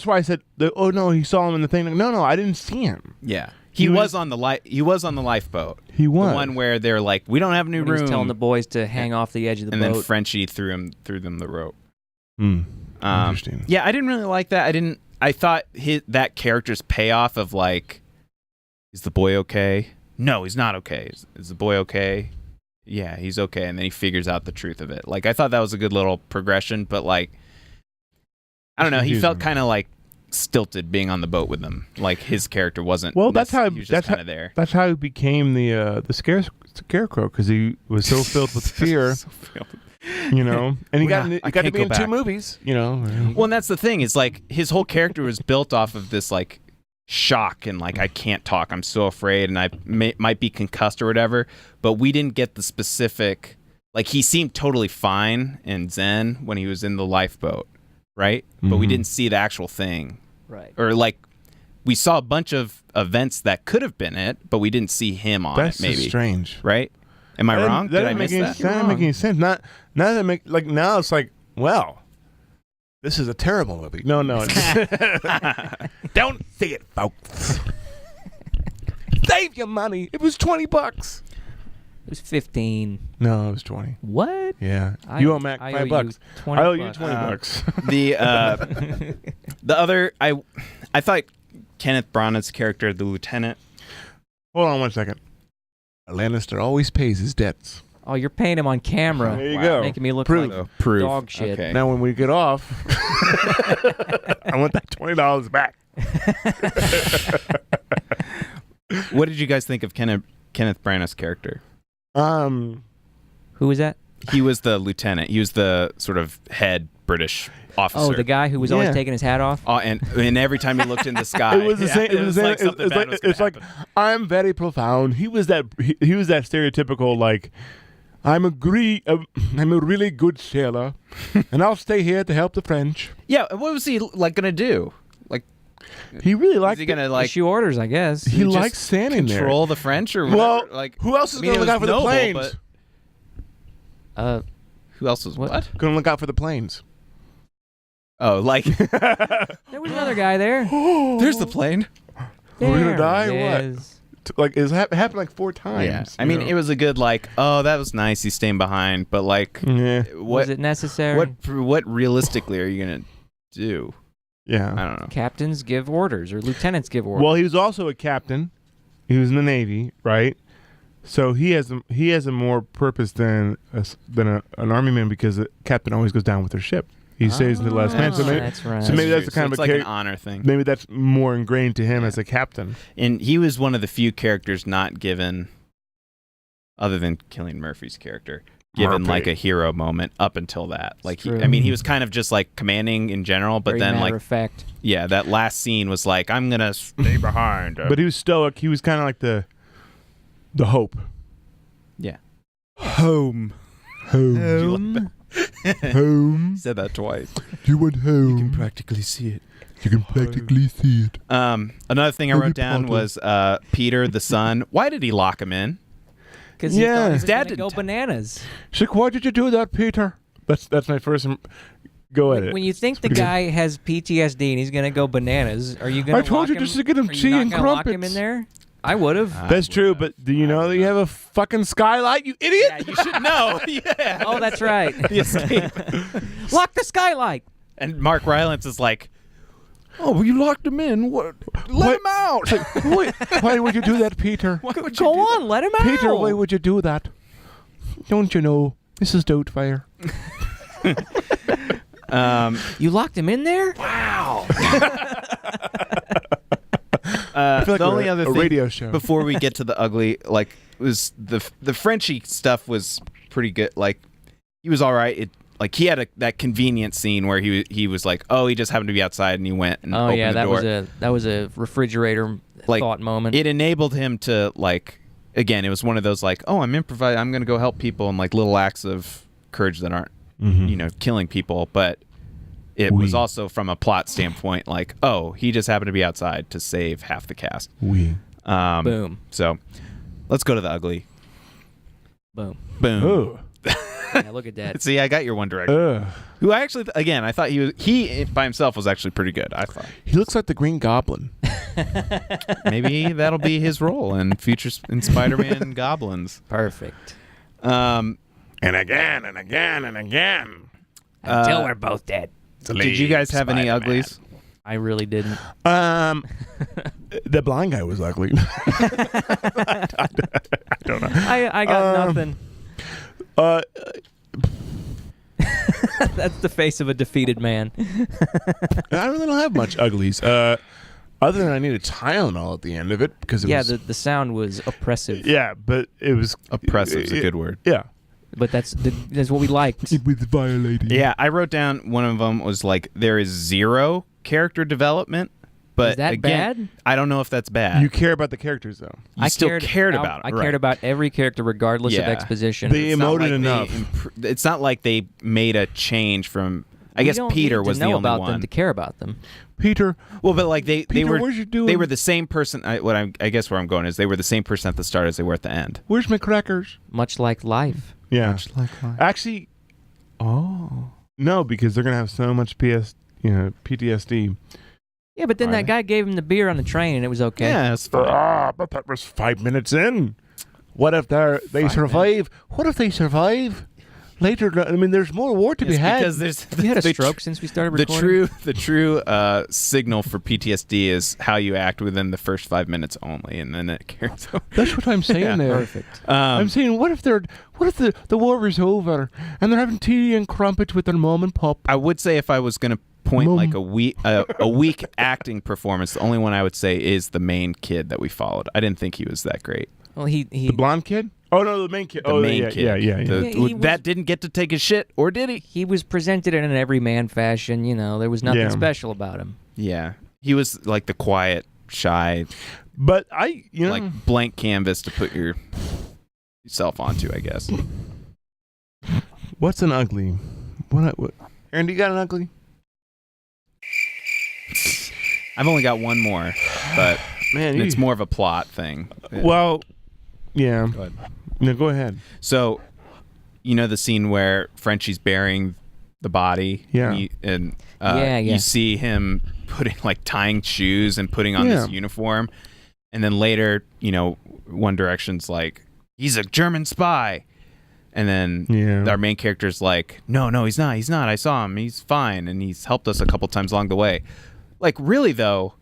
why I said, oh no, he saw him in the thing. No, I didn't see him. Yeah, he was on the lifeboat. He was the one where they're like, we don't have any When he room, was telling the boys to hang off the edge of the and boat. then Frenchie threw them the rope. Interesting. Yeah, I didn't really like that. I thought that character's payoff of like, is the boy okay? No, he's not okay. Is the boy okay? Yeah, he's okay. And then he figures out the truth of it. Like, I thought that was a good little progression, but like, I don't know. He felt kind of like stilted being on the boat with them. Like his character wasn't. Well, that's how he was just kind of there. That's how he became the scarecrow, because he was so filled with fear. So filled. You know, and he I got to can't be go in back. 2 movies. You know. Well, and that's the thing. Is like his whole character was built off of this like shock and like, I can't talk, I'm so afraid, and I might be concussed or whatever. But we didn't get the specific. Like he seemed totally fine and zen when he was in the lifeboat, right? But we didn't see the actual thing, right. or like we saw a bunch of events that could have been it, but we didn't see him on That's it. Maybe just strange. right? Am I wrong? Did I miss that? That didn't make any sense. Not that make like now it's like, well, this is a terrible movie. No. Don't see it, folks. Save your money. It was $20. It was 15. No, it was 20. What? Yeah. I- You owe Mac I $5. owe you 20 I owe you bucks. $20. The other I thought Kenneth Branagh's character, the lieutenant. Hold on 1 second. A Lannister always pays his debts. Oh, you're paying him on camera. There you go. Making me look Proof. like Proof. dog shit. Okay. Now when we get off, I want that $20 back. What did you guys think of Kenneth Branagh's character? Who was that? He was the lieutenant. He was the sort of head British officer. Oh, the guy who was always Yeah. taking his hat off? And every time he looked in the sky, It was the same. It was the same. like something bad was gonna It's like happen. I'm very profound. He was that. He was that stereotypical like. I'm a really good sailor, and I'll stay here to help the French. Yeah, what was he like gonna do? Like, He really is liked. he gonna like Issue orders, I guess. He just likes standing there. control the French or whatever? Well, like, who else is I mean, going to it look out for was the noble, planes? but who else was What? what? Going to look out for the planes. Oh, like There was another guy there. there's the plane. We're gonna There die it or what? is. Like it happened like 4 times. Yeah, I mean, it was a good like. Oh, that was nice. He's staying behind, but like, Yeah. Was what? it necessary? What realistically are you gonna do? Yeah. I don't know. Captains give orders, or lieutenants give orders. Well, he was also a captain. He was in the Navy, right? So he has a more purpose than an army man, because the captain always goes down with their ship. He stays until the last man. So maybe, That's right. so maybe that's the So kind of it's a like an character. honor thing. Maybe that's more ingrained to him Yeah. as a captain. And he was one of the few characters not given, other than Cillian Murphy's character, given Murphy. like a hero moment up until that. Like, true. he was kind of just like commanding in general, but Very then matter like, of fact. yeah, that last scene was like, I'm gonna stay behind. But he was stoic. He was kind of like the hope. Yeah. Home. Home. Home. Said that twice. You went home. Practically see it. You can practically see it. Another thing I Harry wrote down Potter. was Peter, the son. Why did he lock him in? Because he Yeah. thought he His was dad gonna didn't go tell- bananas. She's like, why did you do that, Peter? That's my first. Go at it. When you think the guy has PTSD and he's gonna go bananas, are you gonna? I told lock you him, just to get him are you tea not and gonna lock him in crumpets. there? I would have. That's true, but do you know that you have a fucking skylight, you idiot? Yeah, you should know. Yeah. Oh, that's right. The escape. Lock the skylight. And Mark Rylance is like, oh, well, you locked him in. What? Let him out. Why would you do that, Peter? Why would you Go do that? on, let him out. Peter, why would you do that? Don't you know this is Doubtfire? You locked him in there? I feel like The only we're other a thing radio show. before we get to the ugly, like, was the Frenchie stuff was pretty good. Like, he was all right. It like he had that convenient scene where he was like, oh, he just happened to be outside and he went and Oh opened yeah, the door. that was a refrigerator Like, thought moment. It enabled him to like. Again, it was one of those like, oh, I'm improvising. I'm going to go help people, and like little acts of courage that aren't, killing people. But it was also from a plot standpoint, like, oh, he just happened to be outside to save half the cast. Boom. So, let's go to the ugly. Boom. Boom. Oh. Yeah, look at that. See, I got your One Direction. Who I actually, again, I thought he by himself was actually pretty good. I thought He looks like the Green Goblin. maybe that'll be his role in future in Spider-Man Goblins. Perfect. And again and again and again. Until we're both dead. Did you guys have any uglies? I really didn't. The blind guy was ugly. I don't know. I got nothing. That's the face of a defeated man. I really don't have much uglies. Other than I need a Tylenol at the end of it because it was. The sound was oppressive. Yeah, but it was Oppressive is a good word. Yeah. But that's what we liked. It was violating. Yeah, I wrote down one of them was like there is zero character development, but Is that again, bad? I don't know if that's bad. You care about the characters though. You still cared about I it. cared about every character regardless of Yeah. exposition. They It's not emoted like enough. It's not like they made a change from. I guess Peter was the know only about one. them to care about them. Peter, Well, but like they Peter, were what'd you do? they were the same person. I guess where I'm going is they were the same person at the start as they were at the end. where's my crackers? Much like life. Yeah. like Actually, no, because they're gonna have so much PTSD. Yeah, but then Are that they? guy gave him the beer on the train and it was okay. Yeah, it's fine. But that was 5 minutes in. What if they survive? What if they survive later? I mean, there's more war to be It's had. because there's Have you had a the stroke since we started the recording? true signal for PTSD is how you act within the first 5 minutes only, and then it carries over. That's what I'm saying there. Perfect. I'm saying, what if the war is over and they're having tea and crumpets with their mom and pop? I would say if I was going to point Mum. like a weak acting performance, the only one I would say is the main kid that we followed. I didn't think he was that great. Well, he The blonde kid? Oh no, the main kid. The oh main yeah, kid. yeah. Yeah, he was- That didn't get to take his shit, or did he? he was presented in an everyman fashion. There was nothing Yeah. special about him. Yeah, he was like the quiet, shy, But like blank canvas to put yourself onto, I guess. what's an ugly? What? Aaron, do you got an ugly? I've only got one more, but Man, it's more of a plot thing. Well, yeah. Go ahead. No, go ahead. So, the scene where Frenchie's burying the body, Yeah. and Yeah. you see him tying shoes and putting on this uniform, and then later, One Direction's like, he's a German spy, and then our main character's like, no, he's not, I saw him, he's fine, and he's helped us a couple times along the way. Like, really though,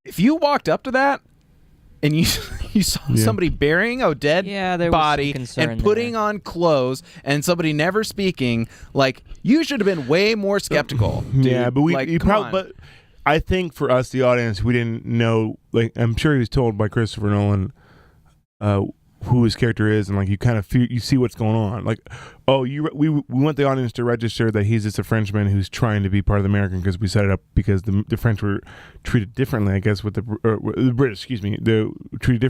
if you walked up to that and you saw somebody burying a dead Yeah, there body was some concern and putting there. on clothes and somebody never speaking, like, you should have been way more skeptical. Dude. Yeah, but come on. but I think for us, the audience, we didn't know. Like, I'm sure he was told by Christopher Nolan, who his character is, and like you kind of feel, you see what's going on. Like, oh, we want the audience to register that he's just a Frenchman who's trying to be part of the American because we set it up because the French were treated differently, I guess, with the British. Excuse me, they were treated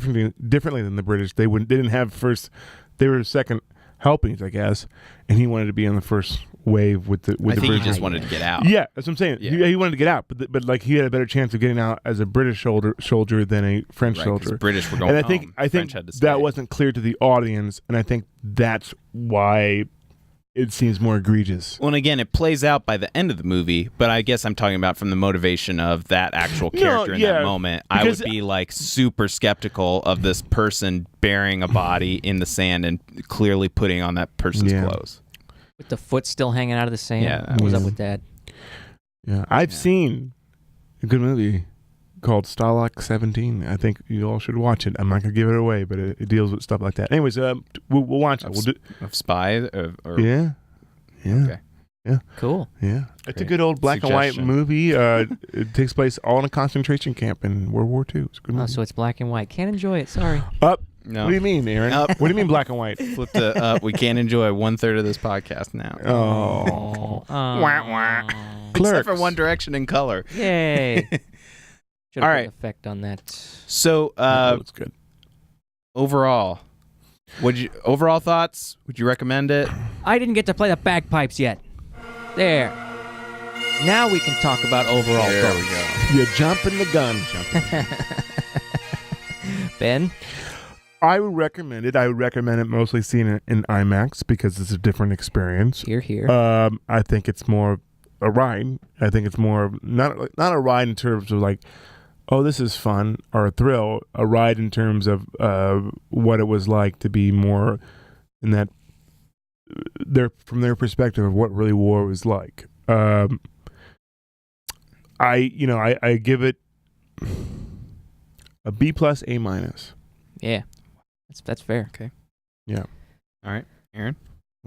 differently than the British. They didn't have first. They were second helpings, I guess, and he wanted to be on the first wave with the I think British. he just wanted to get out. Yeah, that's what I'm saying. Yeah. He wanted to get out, but like he had a better chance of getting out as a British soldier than a French Right, 'cause soldier. British were going And I home. think French had to stay. that wasn't clear to the audience, and I think that's why it seems more egregious. Well, and again, it plays out by the end of the movie, but I guess I'm talking about from the motivation of that actual character in that moment. I would be like super skeptical of this person burying a body in the sand and clearly putting on that person's clothes. With the foot still hanging out of the sand. Yeah. What was up with that? Yeah, I've seen a good movie called Stalag 17. I think you all should watch it. I'm not gonna give it away, but it deals with stuff like that. Anyways, we'll watch it. We'll do. Of Spy? Or Yeah. Okay. Cool. Yeah, it's a Great good old black and white suggestion. movie. It takes place all in a concentration camp in World War II. It's a good movie. Oh, so it's black and white. Can't enjoy it. Sorry. Up. No. What do you mean, Aaron? Up. What do you mean black and white? Flip the up. We can't enjoy 1/3 of this podcast now. Oh. Wah, wah. Except Clerks. for One Direction in color. Yay. Should have All put right. an effect on that. So, That's good. overall, overall thoughts? Would you recommend it? I didn't get to play the bagpipes yet. There. Now we can talk about overall There we thoughts. go. You're jumping the gun. Ben? I would recommend it. I would recommend it mostly seeing it in IMAX because it's a different experience. Here, here. I think it's more a ride. I think it's more not a ride in terms of like, oh, this is fun or a thrill. A ride in terms of what it was like to be more in that from their perspective of what really war was like. I give it a B+, A-. Yeah. That's fair. Yeah. All right, Aaron.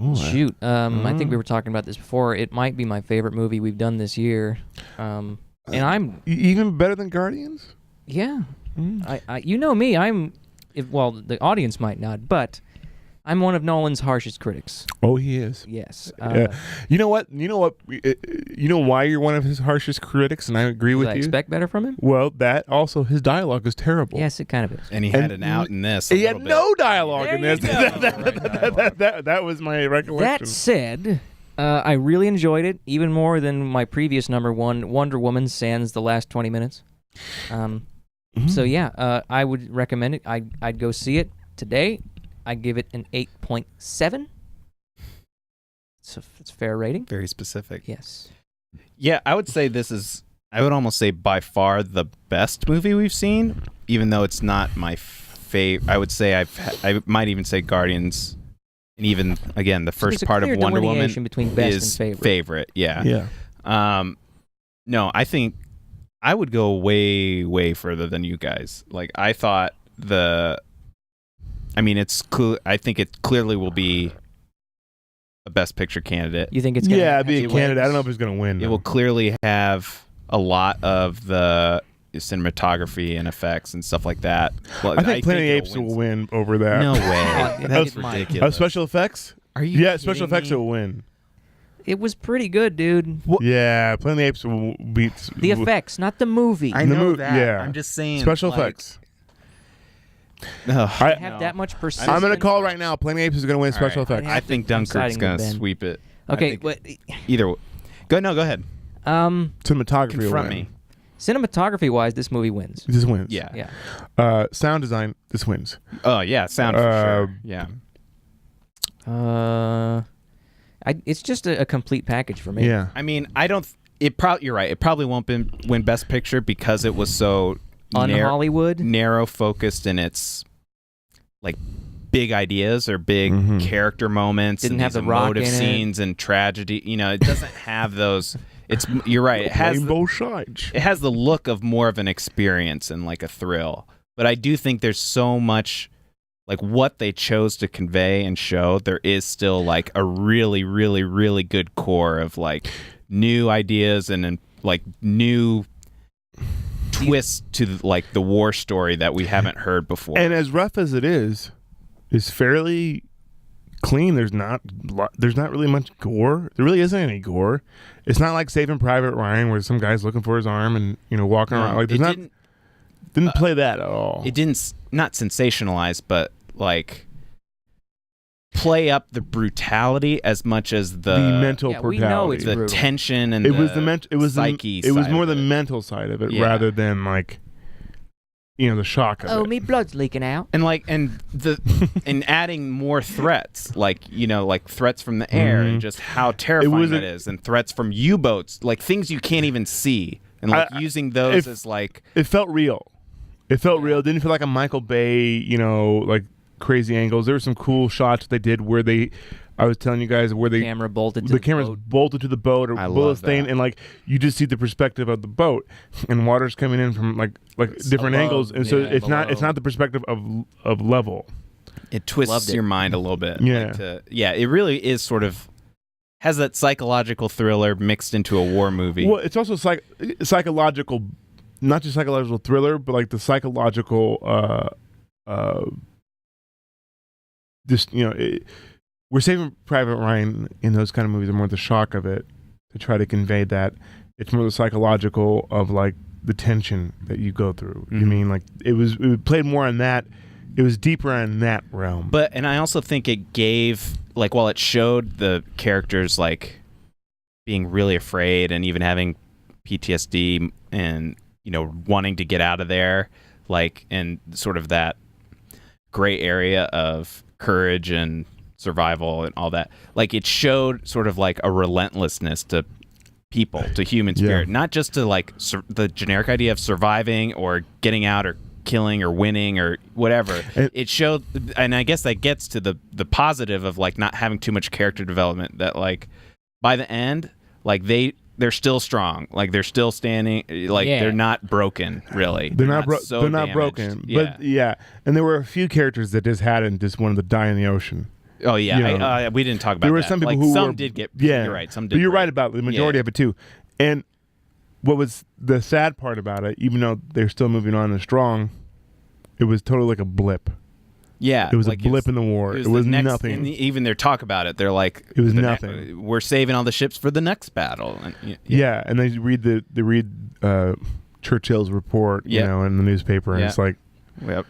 Ooh, Shoot. I think we were talking about this before. It might be my favorite movie we've done this year. And I'm even better than Guardians. yeah. Mm. I you know me. Well, the audience might not, but I'm one of Nolan's harshest critics. Oh, he is. Yes. Yeah. You know what? You know why you're one of his harshest critics, and I agree with I you. expect better from him? Well, that also his dialogue is terrible. Yes, it kind of is. And he had an out in this. He had no dialogue There in you this. go. That was my recollection. That said, I really enjoyed it, even more than my previous number one, Wonder Woman, sans the last 20 minutes. So yeah, I would recommend it. I'd go see it today. I give it an 8.7. So it's a fair rating. Very specific. Yes. Yeah, I would say I would almost say by far the best movie we've seen, even though it's not my favorite. I would say I might even say Guardians, and even, again, the first There's a part of clear Wonder Woman delineation between best is and favorite. Yeah. Yeah. No, I think I would go way, way further than you guys. Like, I thought it's cool. I think it clearly will be a Best Picture candidate. You think it's gonna Yeah, have be a some candidate. I don't know legs? if he's going to win. It though. will clearly have a lot of the cinematography and effects and stuff like that. Well, I think Planet of the it'll Apes will win over that. No way. I think That's it might. ridiculous. Special effects? Are you Yeah, kidding special effects me? will win. It was pretty good, dude. Yeah, Planet of the Apes will beat The effects, not the movie. I The know mov- that. yeah. I'm just saying. special like, effects. Ugh, They have that much persistence. I'm going to call right now. Planet of the Apes is going to win All special right. effects. I think I'm Dunkirk's siding going with to Ben. sweep it. I Okay, think but either way. No, go ahead. Cinematography will Confront win. me. cinematography-wise, this movie wins. This wins. Yeah. Yeah. Sound design, this wins. Oh, yeah. Sound for sure. Yeah. It's just a complete package for me. Yeah. I mean, I don't. You're right. It probably won't win Best Picture because it was so Un-Hollywood. narrow focused in its like big ideas or big Mhm. character moments Didn't and have these The Rock emotive in it. scenes and tragedy. You know, it doesn't have those. You're right. It has Rainbow sides. it has the look of more of an experience and like a thrill. But I do think there's so much like what they chose to convey and show. There is still like a really, really, really good core of like new ideas and like new twists to like the war story that we haven't heard before. And as rough as it is, is fairly clean. There's not really much gore. There really isn't any gore. It's not like Saving Private Ryan where some guy's looking for his arm and walking around like didn't play that at all. It didn't not sensationalize, but like play up the brutality as much as the mental we know brutality. it's the brutal. tension and It was the psyche. it was side more of the it. mental side of it Yeah. rather than like the shock of it. me blood's leaking out. And and adding more threats, like threats from the air and just how terrifying it is, and threats from U-boats, like things you can't even see, and using those as like It felt real. It felt real. It didn't feel like a Michael Bay, like crazy angles. There were some cool shots they did where I was telling you guys where the Camera bolted to the camera's boat. bolted to the boat or I bullets love that. staying, and like you just see the perspective of the boat, and water's coming in from like different above, angles, and so yeah, it's not below. the perspective of level. it twists Loved it. your mind a little bit. Yeah. It really is sort of has that psychological thriller mixed into a war movie. Well, it's also psychological, not just psychological thriller, but like the psychological. We're Saving Private Ryan in those kind of movies are more the shock of it to try to convey that. It's more the psychological of like the tension that you go through. You mean like it played more on that. It was deeper in that realm. And I also think it gave, like, while it showed the characters like being really afraid and even having PTSD and wanting to get out of there, like, and sort of that gray area of courage and survival and all that, like, it showed sort of like a relentlessness to people, to human spirit, not just to like the generic idea of surviving or getting out or killing or winning or whatever. It showed, and I guess that gets to the positive of like not having too much character development, that like by the end, like they're still strong, like they're still standing, like they're not broken, really. They're not damaged. broken. But and there were a few characters that just just wanted to die in the ocean. Oh yeah, we didn't talk about that. There were some people who did get. Yeah, you're right. Some did. But you're break. right about the majority of it too. And what was the sad part about it, even though they're still moving on and strong, it was totally like a blip. Yeah, It was like a blip in the war. It was nothing. And even their talk about it, they're like, It was nothing. We're saving all the ships for the next battle. And, yeah, and they read Churchill's report, in the newspaper, and it's like, yep.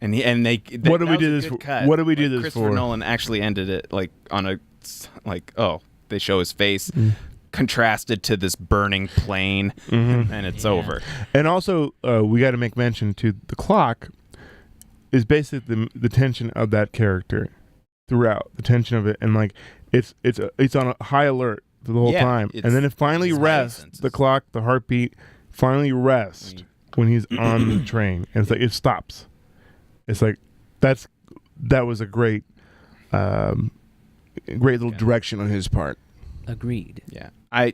And they what do we that do was a this good for? cut. What do we do Like, this Christopher for? Nolan actually ended it like on a they show his face contrasted to this burning plane, and it's over. And also, we got to make mention to the clock is basically the tension of that character throughout, the tension of it, and like it's on a high alert the whole time, and then it finally rests. The clock, the heartbeat, finally rests when he's on the train, and it's like it stops. It's like that was a great little direction on his part. Agreed. Yeah, I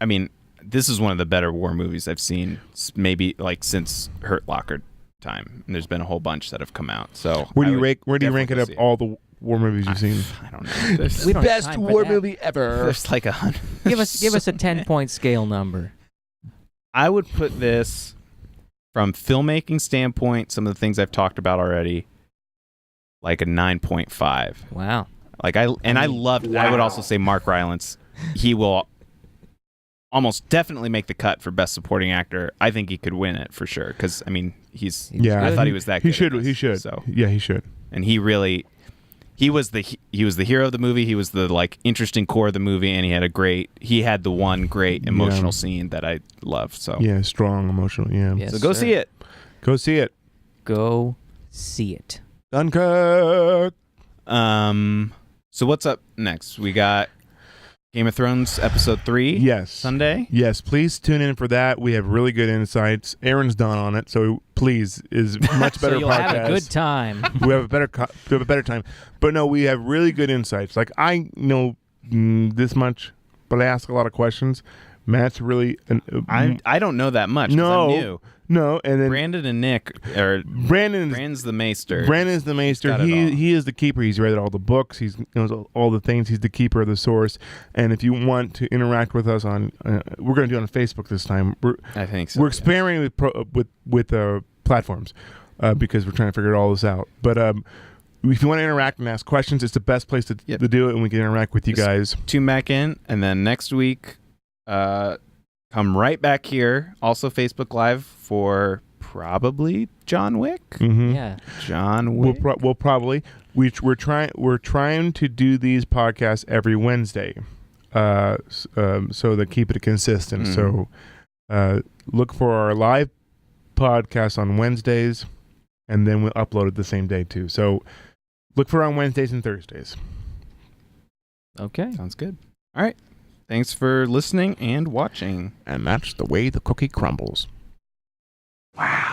mean, this is one of the better war movies I've seen, maybe like since Hurt Locker time. And there's been a whole bunch that have come out. So where do you rank it up? All the war movies you've seen? I don't know. We don't have Best time for war that. movie ever. There's like 100. Give us a 10-point scale number. I would put this from filmmaking standpoint, some of the things I've talked about already, like a 9.5. Wow. Like I loved. I would also say Mark Rylance. He will almost definitely make the cut for best supporting actor. I think he could win it for sure because I mean I good. thought he was that. He good should. in this, He should. So Yeah, he should. and he was the hero of the movie. He was the like interesting core of the movie, and he had the one great emotional scene that I loved. So Yeah, strong, emotional. Yeah. Yes, so go sir. see it. Go see it. Go see it. Dunkirk. So what's up next? We got Game of Thrones episode 3. Yes. Sunday. Yes, please tune in for that. We have really good insights. Aaron's done on it, so please is much better So you'll podcast. have a good time. We have a better time. But no, we have really good insights. Like I know this much, but I ask a lot of questions. Matt's really I don't know that much. 'Cause I'm new. No, and then Brandon and Nick are Brandon's the maester. Brandon's the maester. got it all. He is the keeper. He's read all the books. He knows all the things. He's the keeper of the source. And if you want to interact with us on, we're going to do it on Facebook this time. I think so. We're experimenting with platforms because we're trying to figure all this out. But if you want to interact and ask questions, it's the best place to do it, and we can interact with you guys. Tune back in, and then next week, come right back here. Also, Facebook Live for probably John Wick. Mm-hmm. Yeah. John Wick. We'll probably we're trying to do these podcasts every Wednesday, so that keep it consistent. Mm-hmm. So look for our live podcast on Wednesdays, and then we'll upload it the same day too. So look for on Wednesdays and Thursdays. Okay. Sounds good. All right. Thanks for listening and watching. And that's the way the cookie crumbles. Wow.